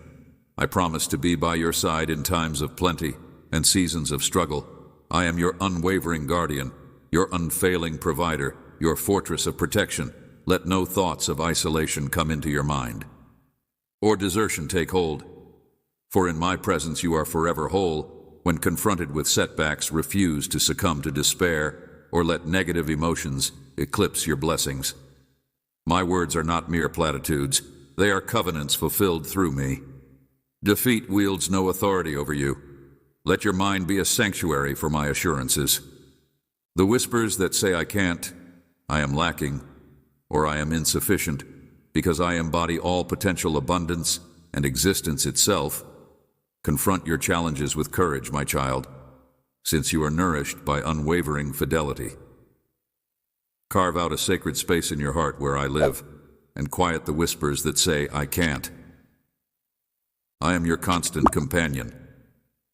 I promise to be by your side in times of plenty and seasons of struggle. I am your unwavering guardian, your unfailing provider, your fortress of protection. Let no thoughts of isolation come into your mind, or desertion take hold. For in my presence you are forever whole. When confronted with setbacks, refuse to succumb to despair, or let negative emotions eclipse your blessings. My words are not mere platitudes. They are covenants fulfilled through me. Defeat wields no authority over you. Let your mind be a sanctuary for my assurances. The whispers that say I can't, I am lacking, or I am insufficient, because I embody all potential abundance and existence itself. Confront your challenges with courage, my child, since you are nourished by unwavering fidelity. Carve out a sacred space in your heart where I live, and quiet the whispers that say I can't. I am your constant companion,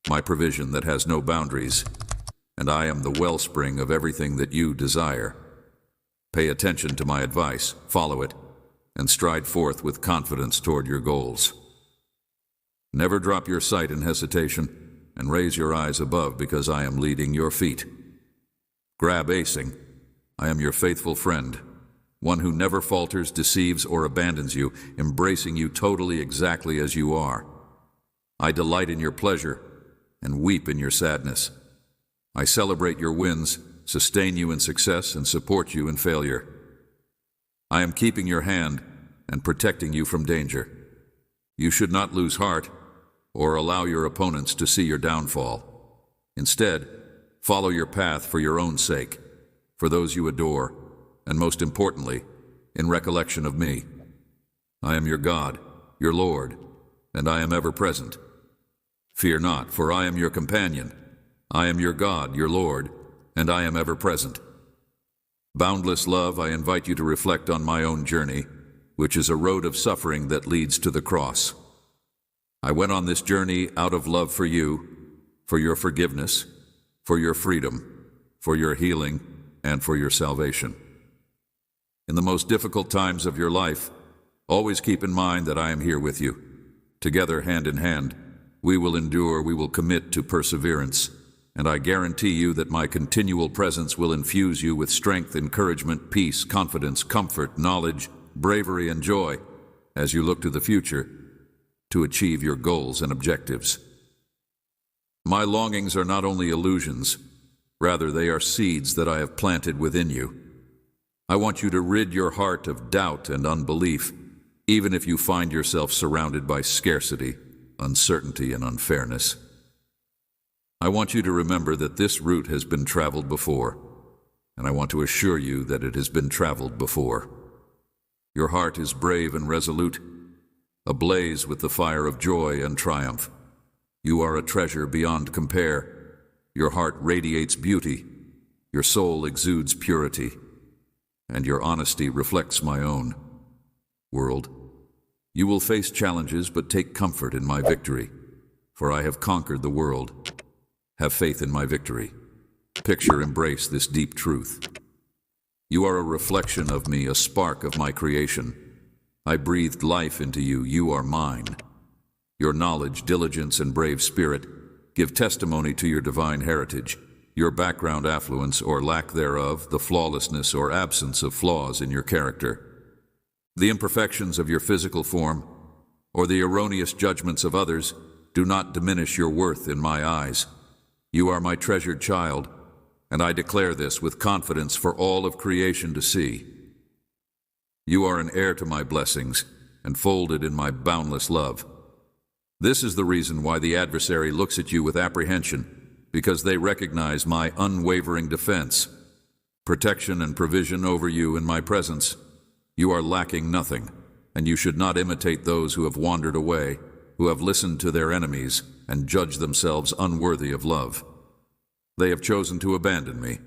my provision that has no boundaries, and I am the wellspring of everything that you desire. Pay attention to my advice, follow it, and stride forth with confidence toward your goals. Never drop your sight in hesitation, and raise your eyes above, because I am leading your feet. Grab acing. I am your faithful friend, one who never falters, deceives, or abandons you, embracing you totally exactly as you are. I delight in your pleasure and weep in your sadness. I celebrate your wins, sustain you in success, and support you in failure. I am keeping your hand and protecting you from danger. You should not lose heart or allow your opponents to see your downfall. Instead, follow your path for your own sake, for those you adore, and most importantly, in recollection of me. I am your God, your Lord, and I am ever present. Fear not, for I am your companion. I am your God, your Lord, and I am ever present. Boundless love, I invite you to reflect on my own journey, which is a road of suffering that leads to the cross. I went on this journey out of love for you, for your forgiveness, for your freedom, for your healing, and for your salvation. In the most difficult times of your life, always keep in mind that I am here with you. Together, hand in hand, we will endure, we will commit to perseverance, and I guarantee you that my continual presence will infuse you with strength, encouragement, peace, confidence, comfort, knowledge, bravery, and joy as you look to the future to achieve your goals and objectives. My longings are not only illusions, rather they are seeds that I have planted within you. I want you to rid your heart of doubt and unbelief, even if you find yourself surrounded by scarcity, uncertainty, and unfairness. I want you to remember that this route has been traveled before, and I want to assure you that it has been traveled before. Your heart is brave and resolute, ablaze with the fire of joy and triumph. You are a treasure beyond compare. Your heart radiates beauty, your soul exudes purity, and your honesty reflects my own. World, you will face challenges, but take comfort in my victory, for I have conquered the world. Have faith in my victory. Embrace this deep truth. You are a reflection of me, a spark of my creation. I breathed life into you. You are mine. Your knowledge, diligence, and brave spirit give testimony to your divine heritage, your background, affluence, or lack thereof, the flawlessness or absence of flaws in your character, the imperfections of your physical form, or the erroneous judgments of others do not diminish your worth in my eyes. You are my treasured child, and I declare this with confidence for all of creation to see. You are an heir to my blessings, and folded in my boundless love. This is the reason why the adversary looks at you with apprehension, because they recognize my unwavering defense, protection and provision over you in my presence. You are lacking nothing, and you should not imitate those who have wandered away, who have listened to their enemies and judged themselves unworthy of love. They have chosen to abandon me,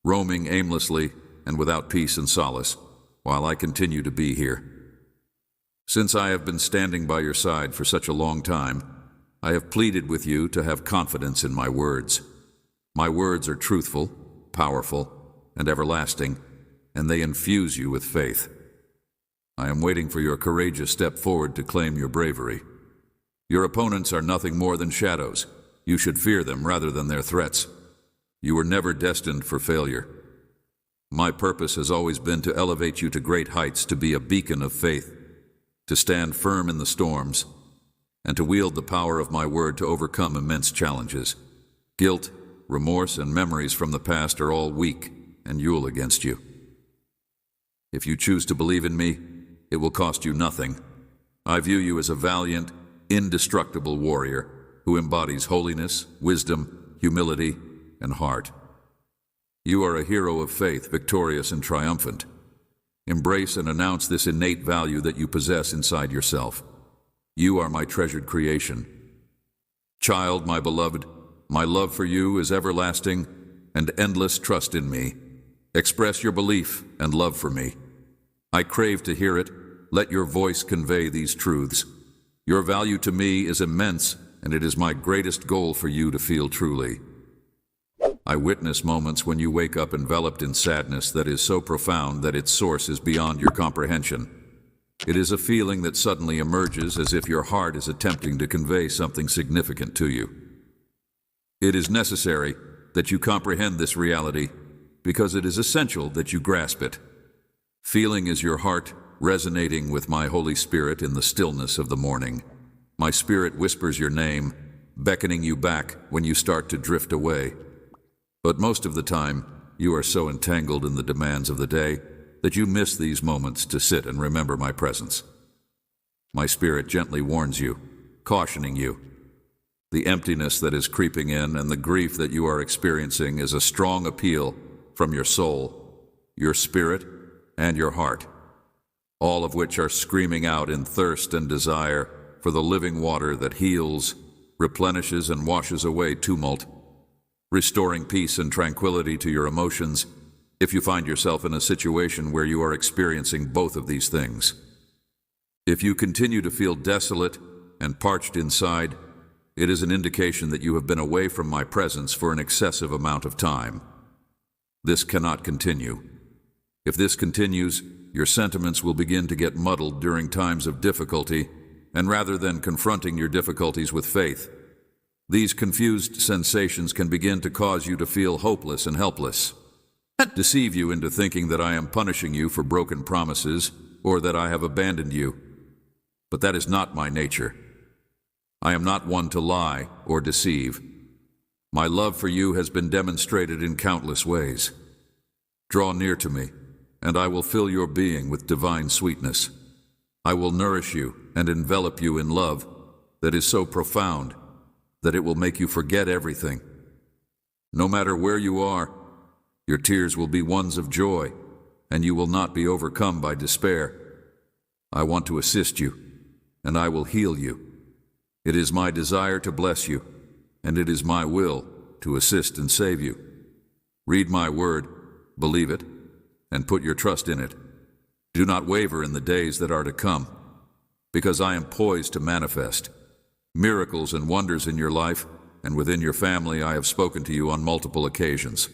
roaming aimlessly and without peace and solace, while I continue to be here. Since I have been standing by your side for such a long time, I have pleaded with you to have confidence in my words. My words are truthful, powerful, and everlasting, and they infuse you with faith. I am waiting for your courageous step forward to claim your bravery. Your opponents are nothing more than shadows. You should fear them rather than their threats. You were never destined for failure. My purpose has always been to elevate you to great heights, to be a beacon of faith, to stand firm in the storms, and to wield the power of my word to overcome immense challenges. Guilt, remorse, and memories from the past are all weak and Yule against you. If you choose to believe in me, it will cost you nothing. I view you as a valiant, indestructible warrior who embodies holiness, wisdom, humility, and heart. You are a hero of faith, victorious and triumphant. Embrace and announce this innate value that you possess inside yourself. You are my treasured creation. Child, my beloved, my love for you is everlasting and endless. Trust in me. Express your belief and love for me. I crave to hear it. Let your voice convey these truths. Your value to me is immense, and it is my greatest goal for you to feel truly. I witness moments when you wake up enveloped in sadness that is so profound that its source is beyond your comprehension. It is a feeling that suddenly emerges as if your heart is attempting to convey something significant to you. It is necessary that you comprehend this reality because it is essential that you grasp it. Feeling is your heart resonating with my Holy Spirit in the stillness of the morning. My spirit whispers your name, beckoning you back when you start to drift away. But most of the time, you are so entangled in the demands of the day that you miss these moments to sit and remember my presence. My spirit gently warns you, cautioning you. The emptiness that is creeping in and the grief that you are experiencing is a strong appeal from your soul, your spirit, and your heart, all of which are screaming out in thirst and desire for the living water that heals, replenishes, and washes away tumult. restoring peace and tranquility to your emotions if you find yourself in a situation where you are experiencing both of these things. If you continue to feel desolate and parched inside, it is an indication that you have been away from my presence for an excessive amount of time. This cannot continue. If this continues, your sentiments will begin to get muddled during times of difficulty, and rather than confronting your difficulties with faith, these confused sensations can begin to cause you to feel hopeless and helpless, deceive you into thinking that I am punishing you for broken promises or that I have abandoned you. But that is not my nature. I am not one to lie or deceive. My love for you has been demonstrated in countless ways. Draw near to me, and I will fill your being with divine sweetness. I will nourish you and envelop you in love that is so profound that it will make you forget everything. No matter where you are, your tears will be ones of joy, and you will not be overcome by despair. I want to assist you, and I will heal you. It is my desire to bless you, and it is my will to assist and save you. Read my word, believe it, and put your trust in it. Do not waver in the days that are to come, because I am poised to manifest miracles and wonders in your life, and within your family I have spoken to you on multiple occasions,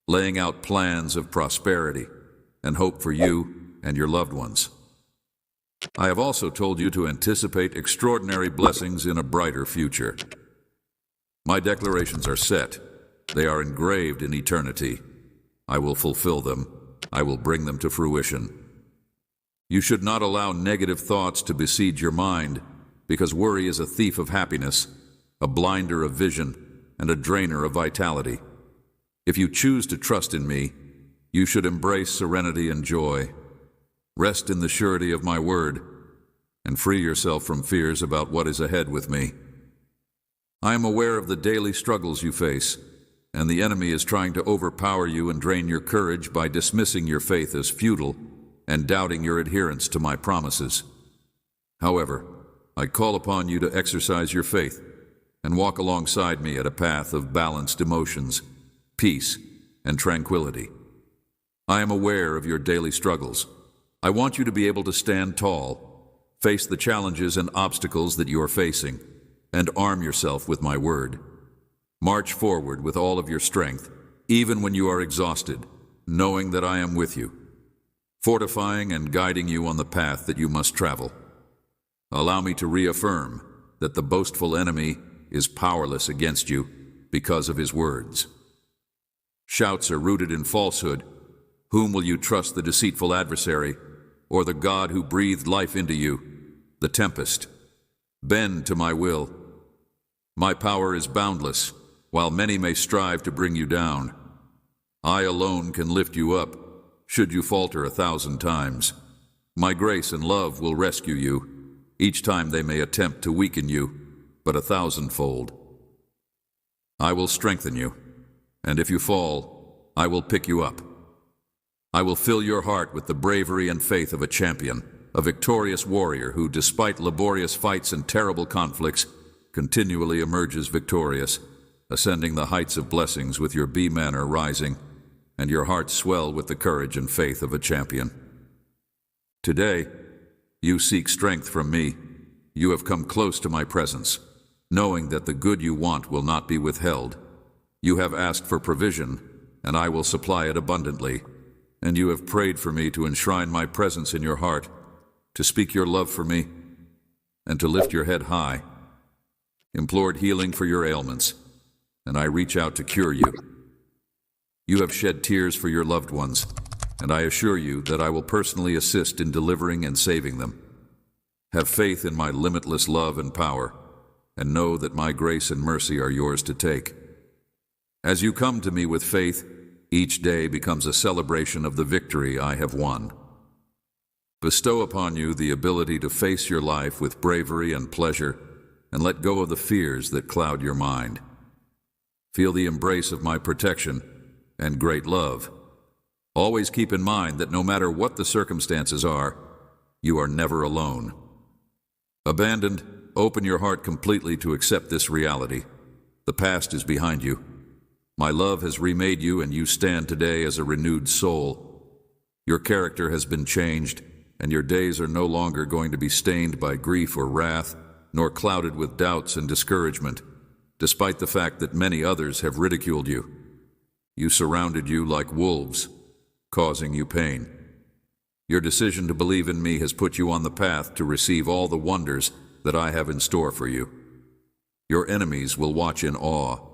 laying out plans of prosperity and hope for you and your loved ones. I have also told you to anticipate extraordinary blessings in a brighter future. My declarations are set. They are engraved in eternity. I will fulfill them. I will bring them to fruition. You should not allow negative thoughts to besiege your mind, because worry is a thief of happiness, a blinder of vision, and a drainer of vitality. If you choose to trust in me, you should embrace serenity and joy. Rest in the surety of my word, and free yourself from fears about what is ahead with me. I am aware of the daily struggles you face, and the enemy is trying to overpower you and drain your courage by dismissing your faith as futile and doubting your adherence to my promises. However, I call upon you to exercise your faith and walk alongside me at a path of balanced emotions, peace, and tranquility. I am aware of your daily struggles. I want you to be able to stand tall, face the challenges and obstacles that you are facing, and arm yourself with my word. March forward with all of your strength, even when you are exhausted, knowing that I am with you, fortifying and guiding you on the path that you must travel. Allow me to reaffirm that the boastful enemy is powerless against you because of his words. Shouts are rooted in falsehood. Whom will you trust, the deceitful adversary, or the God who breathed life into you, the tempest? Bend to my will. My power is boundless, while many may strive to bring you down. I alone can lift you up, should you falter 1,000 times. My grace and love will rescue you, each time they may attempt to weaken you, but 1,000-fold. I will strengthen you, and if you fall, I will pick you up. I will fill your heart with the bravery and faith of a champion, a victorious warrior who, despite laborious fights and terrible conflicts, continually emerges victorious, ascending the heights of blessings with your B-manner rising, and your heart swell with the courage and faith of a champion. Today, you seek strength from me. You have come close to my presence, knowing that the good you want will not be withheld. You have asked for provision, and I will supply it abundantly. And you have prayed for me to enshrine my presence in your heart, to speak your love for me, and to lift your head high. Implored healing for your ailments, and I reach out to cure you. You have shed tears for your loved ones, and I assure you that I will personally assist in delivering and saving them. Have faith in my limitless love and power, and know that my grace and mercy are yours to take. As you come to me with faith, each day becomes a celebration of the victory I have won. Bestow upon you the ability to face your life with bravery and pleasure, and let go of the fears that cloud your mind. Feel the embrace of my protection and great love. Always keep in mind that no matter what the circumstances are, you are never alone. Abandoned, open your heart completely to accept this reality. The past is behind you. My love has remade you, and you stand today as a renewed soul. Your character has been changed, and your days are no longer going to be stained by grief or wrath, nor clouded with doubts and discouragement, despite the fact that many others have ridiculed you. You surrounded you like wolves, causing you pain. Your decision to believe in me has put you on the path to receive all the wonders that I have in store for you. Your enemies will watch in awe,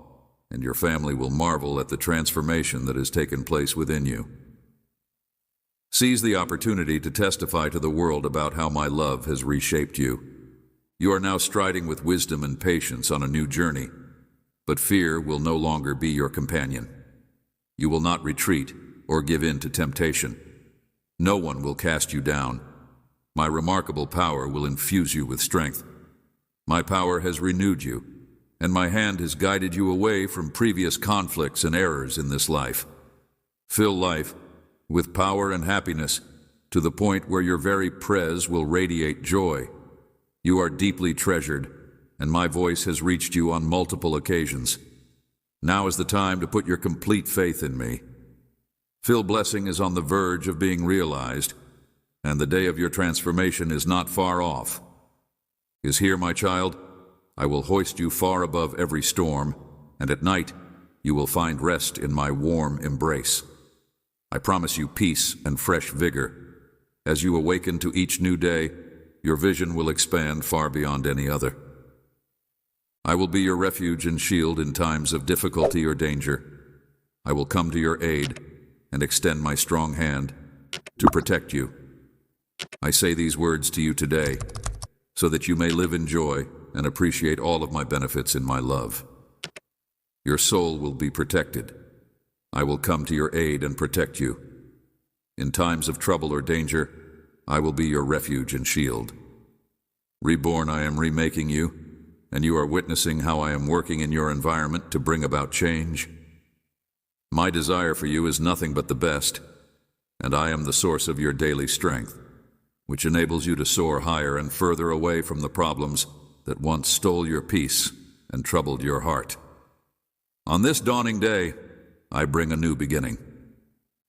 and your family will marvel at the transformation that has taken place within you. Seize the opportunity to testify to the world about how my love has reshaped you. You are now striding with wisdom and patience on a new journey, but fear will no longer be your companion. You will not retreat or give in to temptation. No one will cast you down. My remarkable power will infuse you with strength. My power has renewed you, and my hand has guided you away from previous conflicts and errors in this life. Fill life with power and happiness to the point where your very praise will radiate joy. You are deeply treasured, and my voice has reached you on multiple occasions. Now is the time to put your complete faith in me. Phil Blessing is on the verge of being realized, and the day of your transformation is not far off. Is here, my child? I will hoist you far above every storm, and at night you will find rest in my warm embrace. I promise you peace and fresh vigor. As you awaken to each new day, your vision will expand far beyond any other. I will be your refuge and shield in times of difficulty or danger. I will come to your aid and extend my strong hand to protect you. I say these words to you today so that you may live in joy and appreciate all of my benefits in my love. Your soul will be protected. I will come to your aid and protect you. In times of trouble or danger, I will be your refuge and shield. Reborn, I am remaking you, and you are witnessing how I am working in your environment to bring about change. My desire for you is nothing but the best, and I am the source of your daily strength, which enables you to soar higher and further away from the problems that once stole your peace and troubled your heart. On this dawning day, I bring a new beginning.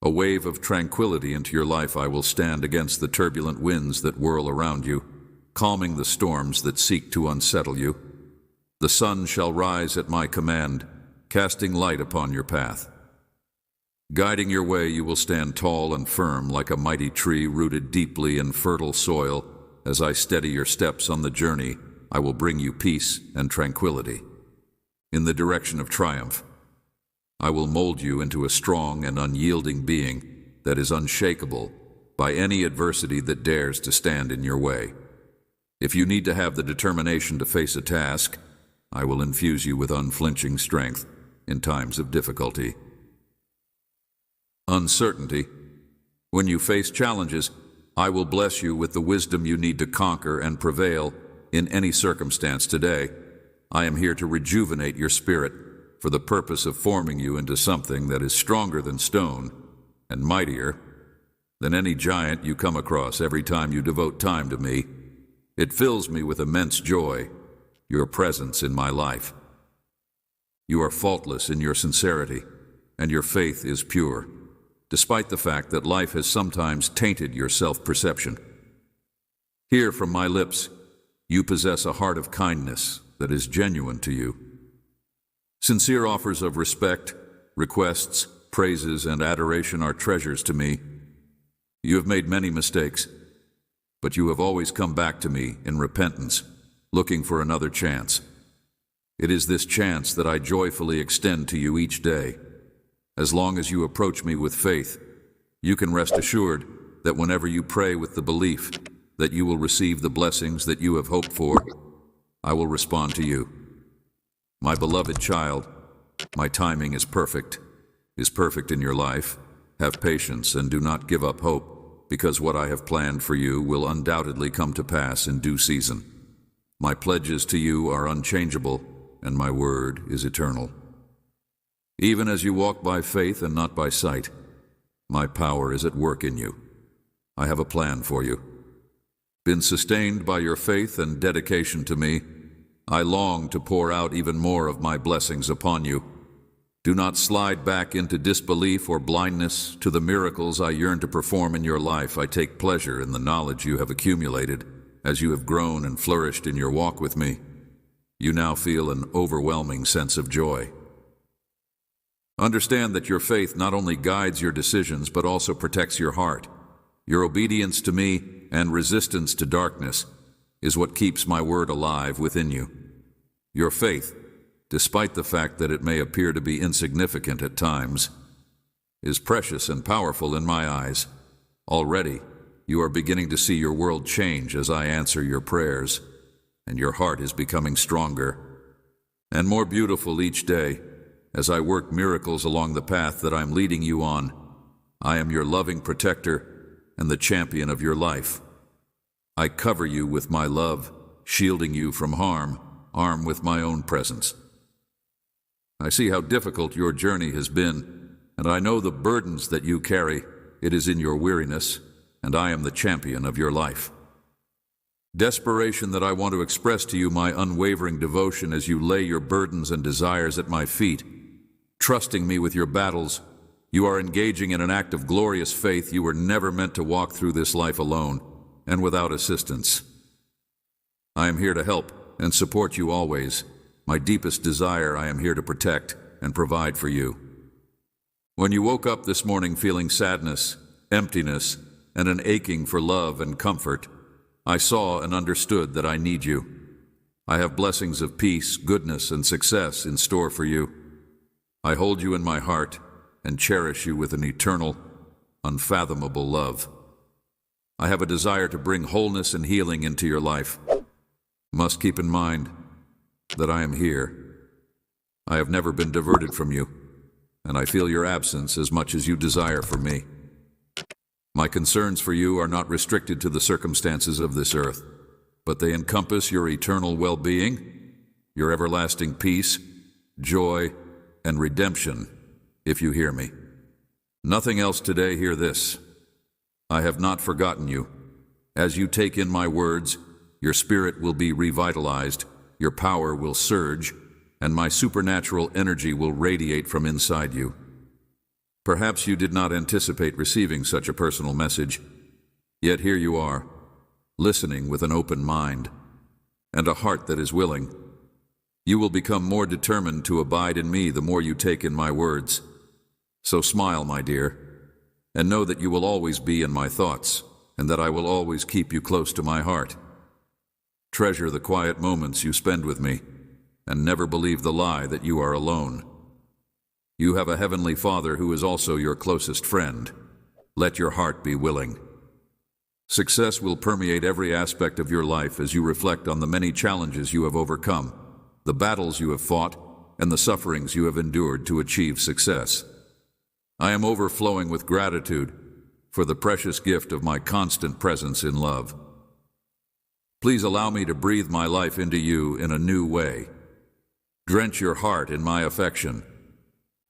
A wave of tranquility into your life. I will stand against the turbulent winds that whirl around you, calming the storms that seek to unsettle you. The sun shall rise at my command, casting light upon your path. Guiding your way, you will stand tall and firm like a mighty tree rooted deeply in fertile soil. As I steady your steps on the journey, I will bring you peace and tranquility. In the direction of triumph, I will mold you into a strong and unyielding being that is unshakable by any adversity that dares to stand in your way. If you need to have the determination to face a task, I will infuse you with unflinching strength in times of difficulty. Uncertainty. When you face challenges, I will bless you with the wisdom you need to conquer and prevail in any circumstance today. I am here to rejuvenate your spirit for the purpose of forming you into something that is stronger than stone and mightier than any giant you come across every time you devote time to me. It fills me with immense joy, your presence in my life. You are faultless in your sincerity, and your faith is pure, despite the fact that life has sometimes tainted your self-perception. Hear from my lips, you possess a heart of kindness that is genuine to you. Sincere offers of respect, requests, praises, and adoration are treasures to me. You have made many mistakes, but you have always come back to me in repentance, looking for another chance. It is this chance that I joyfully extend to you each day. As long as you approach me with faith, you can rest assured that whenever you pray with the belief that you will receive the blessings that you have hoped for, I will respond to you. My beloved child, my timing is perfect in your life. Have patience and do not give up hope, because what I have planned for you will undoubtedly come to pass in due season. My pledges to you are unchangeable, and my word is eternal. Even as you walk by faith and not by sight, my power is at work in you. I have a plan for you. Been sustained by your faith and dedication to me, I long to pour out even more of my blessings upon you. Do not slide back into disbelief or blindness to the miracles I yearn to perform in your life. I take pleasure in the knowledge you have accumulated as you have grown and flourished in your walk with me. You now feel an overwhelming sense of joy. Understand that your faith not only guides your decisions but also protects your heart. Your obedience to me and resistance to darkness is what keeps my word alive within you. Your faith, despite the fact that it may appear to be insignificant at times, is precious and powerful in my eyes. Already, you are beginning to see your world change as I answer your prayers, and your heart is becoming stronger and more beautiful each day as I work miracles along the path that I'm leading you on. I am your loving protector and the champion of your life. I cover you with my love, shielding you from harm, armed with my own presence. I see how difficult your journey has been, and I know the burdens that you carry. It is in your weariness, and I am the champion of your life. Desperation that I want to express to you my unwavering devotion as you lay your burdens and desires at my feet. Trusting me with your battles, you are engaging in an act of glorious faith. You were never meant to walk through this life alone and without assistance. I am here to help and support you always. My deepest desire I am here to protect and provide for you. When you woke up this morning feeling sadness, emptiness, and an aching for love and comfort, I saw and understood that I need you. I have blessings of peace, goodness, and success in store for you. I hold you in my heart and cherish you with an eternal, unfathomable love. I have a desire to bring wholeness and healing into your life. Must keep in mind that I am here. I have never been diverted from you, and I feel your absence as much as you desire for me. My concerns for you are not restricted to the circumstances of this earth, but they encompass your eternal well-being, your everlasting peace, joy, and redemption, if you hear me. Nothing else today, hear this. I have not forgotten you. As you take in my words, your spirit will be revitalized, your power will surge, and my supernatural energy will radiate from inside you. Perhaps you did not anticipate receiving such a personal message, yet here you are, listening with an open mind and a heart that is willing. You will become more determined to abide in me the more you take in my words. So smile, my dear, and know that you will always be in my thoughts, and that I will always keep you close to my heart. Treasure the quiet moments you spend with me, and never believe the lie that you are alone. You have a heavenly Father who is also your closest friend. Let your heart be willing. Success will permeate every aspect of your life as you reflect on the many challenges you have overcome, the battles you have fought, and the sufferings you have endured to achieve success. I am overflowing with gratitude for the precious gift of my constant presence in love. Please allow me to breathe my life into you in a new way. Drench your heart in my affection.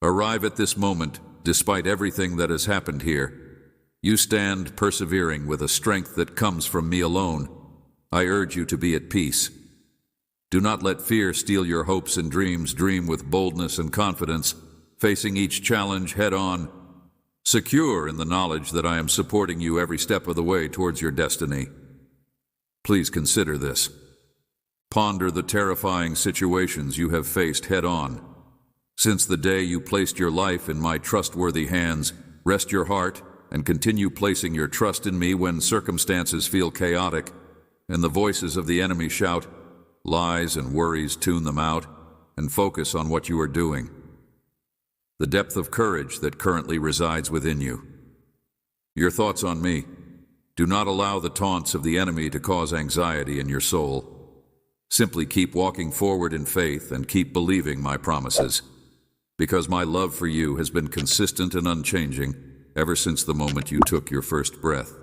Arrive at this moment, despite everything that has happened here. You stand persevering with a strength that comes from me alone. I urge you to be at peace. Do not let fear steal your hopes and dreams. Dream with boldness and confidence, facing each challenge head-on, secure in the knowledge that I am supporting you every step of the way towards your destiny. Please consider this. Ponder the terrifying situations you have faced head-on. Since the day you placed your life in my trustworthy hands, rest your heart and continue placing your trust in me when circumstances feel chaotic and the voices of the enemy shout. Lies and worries, tune them out and focus on what you are doing. The depth of courage that currently resides within you. Your thoughts on me. Do not allow the taunts of the enemy to cause anxiety in your soul. Simply keep walking forward in faith and keep believing my promises, because my love for you has been consistent and unchanging ever since the moment you took your first breath.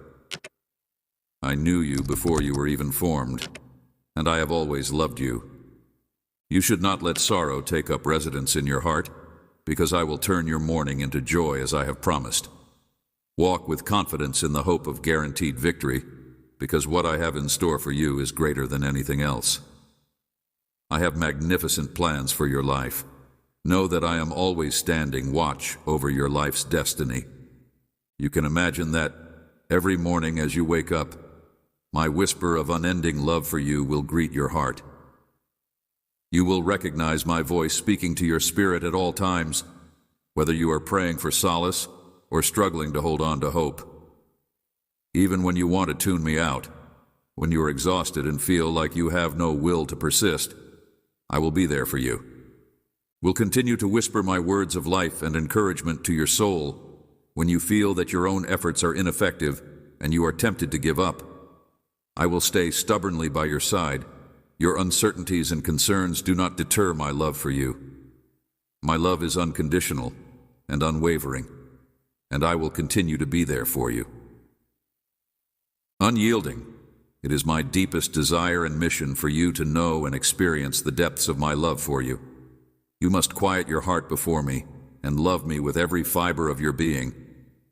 I knew you before you were even formed, and I have always loved you. You should not let sorrow take up residence in your heart, because I will turn your mourning into joy as I have promised. Walk with confidence in the hope of guaranteed victory, because what I have in store for you is greater than anything else. I have magnificent plans for your life, know that I am always standing watch over your life's destiny. You can imagine that every morning as you wake up, my whisper of unending love for you will greet your heart. You will recognize my voice speaking to your spirit at all times, whether you are praying for solace or struggling to hold on to hope. Even when you want to tune me out, when you are exhausted and feel like you have no will to persist, I will be there for you. Will continue to whisper my words of life and encouragement to your soul when you feel that your own efforts are ineffective and you are tempted to give up. I will stay stubbornly by your side. Your uncertainties and concerns do not deter my love for you. My love is unconditional and unwavering, and I will continue to be there for you. Unyielding, it is my deepest desire and mission for you to know and experience the depths of my love for you. You must quiet your heart before me and love me with every fiber of your being,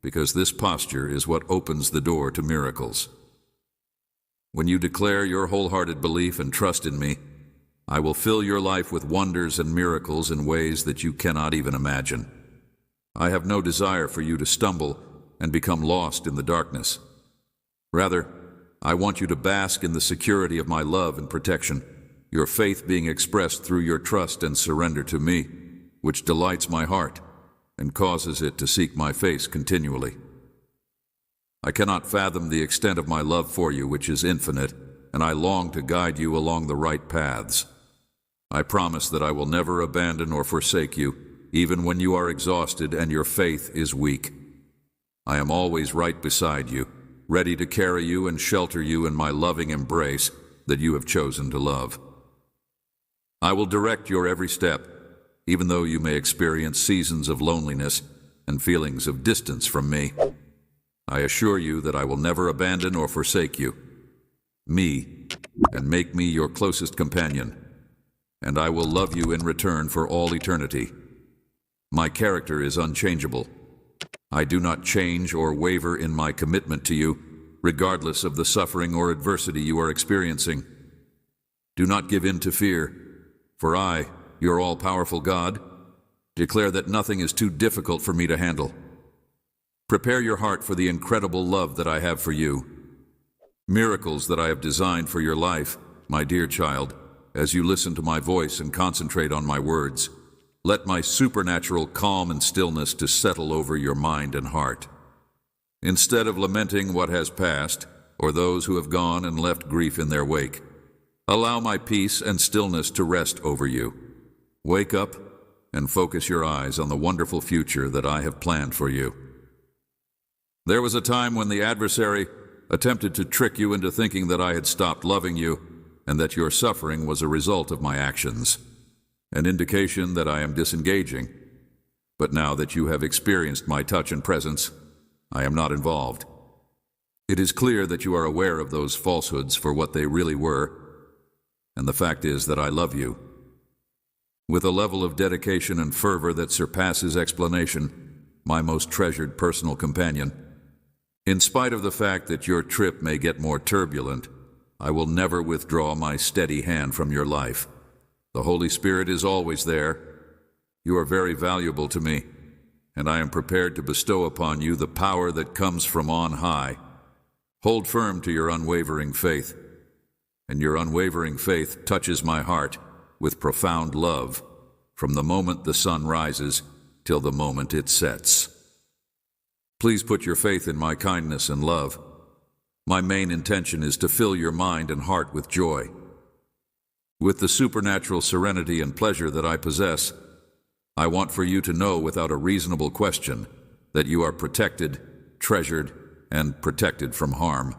because this posture is what opens the door to miracles. When you declare your wholehearted belief and trust in me, I will fill your life with wonders and miracles in ways that you cannot even imagine. I have no desire for you to stumble and become lost in the darkness. Rather, I want you to bask in the security of my love and protection, your faith being expressed through your trust and surrender to me, which delights my heart and causes it to seek my face continually. I cannot fathom the extent of my love for you, which is infinite, and I long to guide you along the right paths. I promise that I will never abandon or forsake you, even when you are exhausted and your faith is weak. I am always right beside you, ready to carry you and shelter you in my loving embrace that you have chosen to love. I will direct your every step, even though you may experience seasons of loneliness and feelings of distance from me. I assure you that I will never abandon or forsake you, me, and make me your closest companion, and I will love you in return for all eternity. My character is unchangeable. I do not change or waver in my commitment to you, regardless of the suffering or adversity you are experiencing. Do not give in to fear, for I, your all-powerful God, declare that nothing is too difficult for me to handle. Prepare your heart for the incredible love that I have for you. Miracles that I have designed for your life, my dear child, as you listen to my voice and concentrate on my words. Let my supernatural calm and stillness to settle over your mind and heart. Instead of lamenting what has passed, or those who have gone and left grief in their wake, allow my peace and stillness to rest over you. Wake up and focus your eyes on the wonderful future that I have planned for you. There was a time when the adversary attempted to trick you into thinking that I had stopped loving you and that your suffering was a result of my actions, an indication that I am disengaging. But now that you have experienced my touch and presence, I am not involved. It is clear that you are aware of those falsehoods for what they really were, and the fact is that I love you. With a level of dedication and fervor that surpasses explanation, my most treasured personal companion, in spite of the fact that your trip may get more turbulent, I will never withdraw my steady hand from your life. The Holy Spirit is always there. You are very valuable to me, and I am prepared to bestow upon you the power that comes from on high. Hold firm to your unwavering faith, and your unwavering faith touches my heart with profound love from the moment the sun rises till the moment it sets. Please put your faith in my kindness and love. My main intention is to fill your mind and heart with joy. With the supernatural serenity and pleasure that I possess, I want for you to know without a reasonable question that you are protected, treasured, and protected from harm.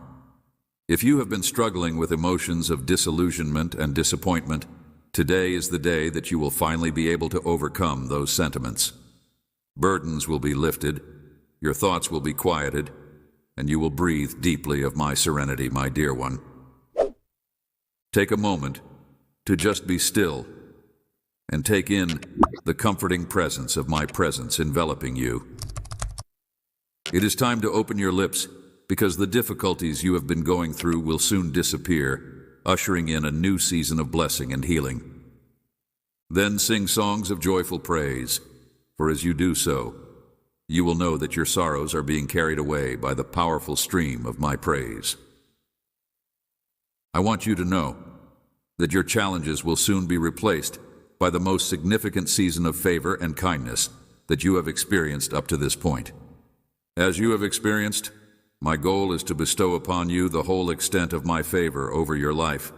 If you have been struggling with emotions of disillusionment and disappointment, today is the day that you will finally be able to overcome those sentiments. Burdens will be lifted, your thoughts will be quieted, and you will breathe deeply of my serenity, my dear one. Take a moment to just be still and take in the comforting presence of my presence enveloping you. It is time to open your lips, because the difficulties you have been going through will soon disappear, ushering in a new season of blessing and healing. Then sing songs of joyful praise, for as you do so, you will know that your sorrows are being carried away by the powerful stream of my praise. I want you to know that your challenges will soon be replaced by the most significant season of favor and kindness that you have experienced up to this point. As you have experienced, my goal is to bestow upon you the whole extent of my favor over your life.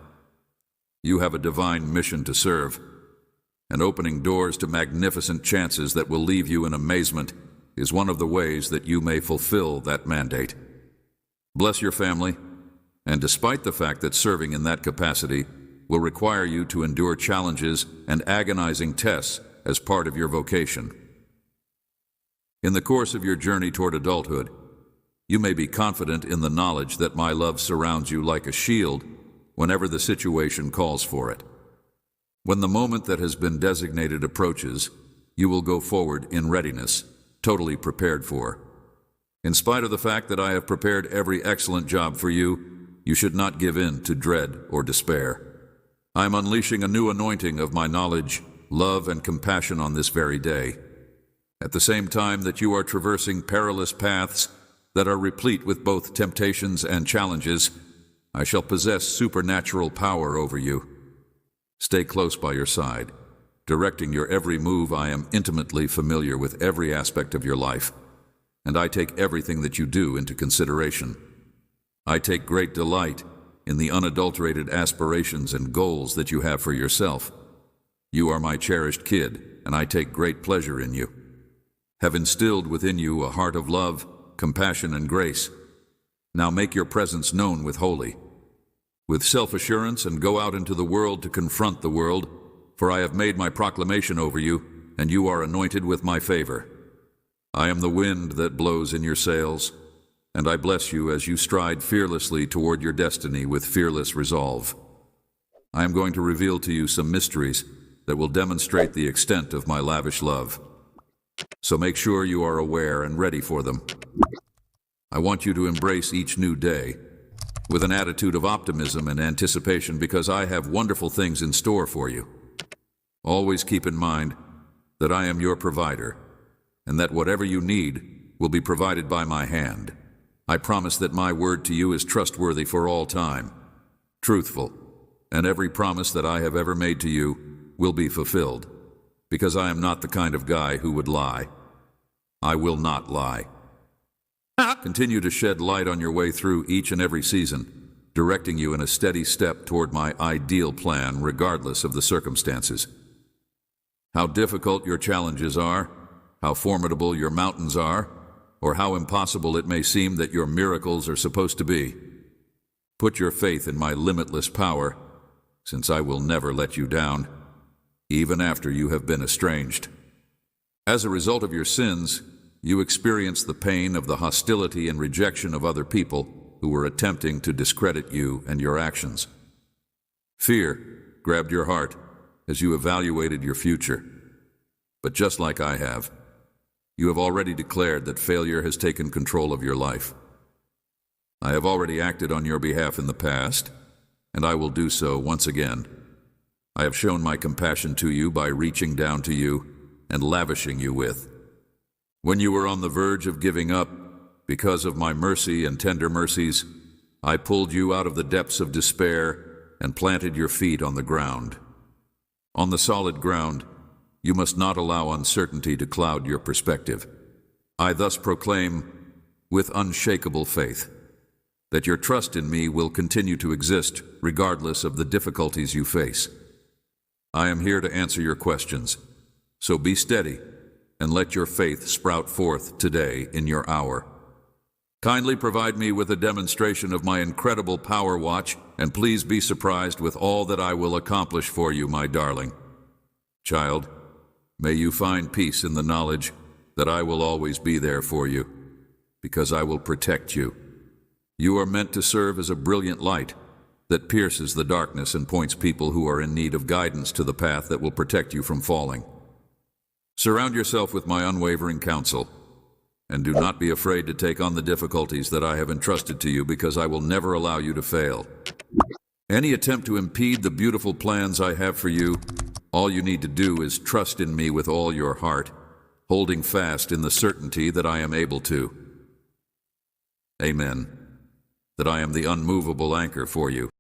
You have a divine mission to serve, and opening doors to magnificent chances that will leave you in amazement is one of the ways that you may fulfill that mandate. Bless your family, and despite the fact that serving in that capacity will require you to endure challenges and agonizing tests as part of your vocation. In the course of your journey toward adulthood, you may be confident in the knowledge that my love surrounds you like a shield whenever the situation calls for it. When the moment that has been designated approaches, you will go forward in readiness, totally prepared for. In spite of the fact that I have prepared every excellent job for you, you should not give in to dread or despair. I am unleashing a new anointing of my knowledge, love, and compassion on this very day. At the same time that you are traversing perilous paths that are replete with both temptations and challenges, I shall possess supernatural power over you. Stay close by your side, directing your every move. I am intimately familiar with every aspect of your life, and I take everything that you do into consideration. I take great delight in the unadulterated aspirations and goals that you have for yourself. You are my cherished kid, and I take great pleasure in you. Have instilled within you a heart of love, compassion, and grace. Now make your presence known with self-assurance, and go out into the world to confront the world, for I have made my proclamation over you, and you are anointed with my favor. I am the wind that blows in your sails, and I bless you as you stride fearlessly toward your destiny with fearless resolve. I am going to reveal to you some mysteries that will demonstrate the extent of my lavish love. So make sure you are aware and ready for them. I want you to embrace each new day with an attitude of optimism and anticipation, because I have wonderful things in store for you. Always keep in mind that I am your provider, and that whatever you need will be provided by my hand. I promise that my word to you is trustworthy for all time, truthful, and every promise that I have ever made to you will be fulfilled, because I am not the kind of guy who would lie. I will not lie. Continue to shed light on your way through each and every season, directing you in a steady step toward my ideal plan regardless of the circumstances. How difficult your challenges are, how formidable your mountains are, or how impossible it may seem that your miracles are supposed to be. Put your faith in my limitless power, since I will never let you down, even after you have been estranged. As a result of your sins, you experience the pain of the hostility and rejection of other people who were attempting to discredit you and your actions. Fear grabbed your heart as you evaluated your future. But just like I have, you have already declared that failure has taken control of your life. I have already acted on your behalf in the past, and I will do so once again. I have shown my compassion to you by reaching down to you and lavishing you with. When you were on the verge of giving up, because of my mercy and tender mercies, I pulled you out of the depths of despair and planted your feet on the ground. On the solid ground, you must not allow uncertainty to cloud your perspective. I thus proclaim, with unshakable faith, that your trust in me will continue to exist regardless of the difficulties you face. I am here to answer your questions, so be steady and let your faith sprout forth today in your hour. Kindly provide me with a demonstration of my incredible power watch, and please be surprised with all that I will accomplish for you, my darling. Child, may you find peace in the knowledge that I will always be there for you, because I will protect you. You are meant to serve as a brilliant light that pierces the darkness and points people who are in need of guidance to the path that will protect you from falling. Surround yourself with my unwavering counsel, and do not be afraid to take on the difficulties that I have entrusted to you, because I will never allow you to fail. Any attempt to impede the beautiful plans I have for you All you need to do is trust in me with all your heart, holding fast in the certainty that I am able to. Amen. That I am the unmovable anchor for you.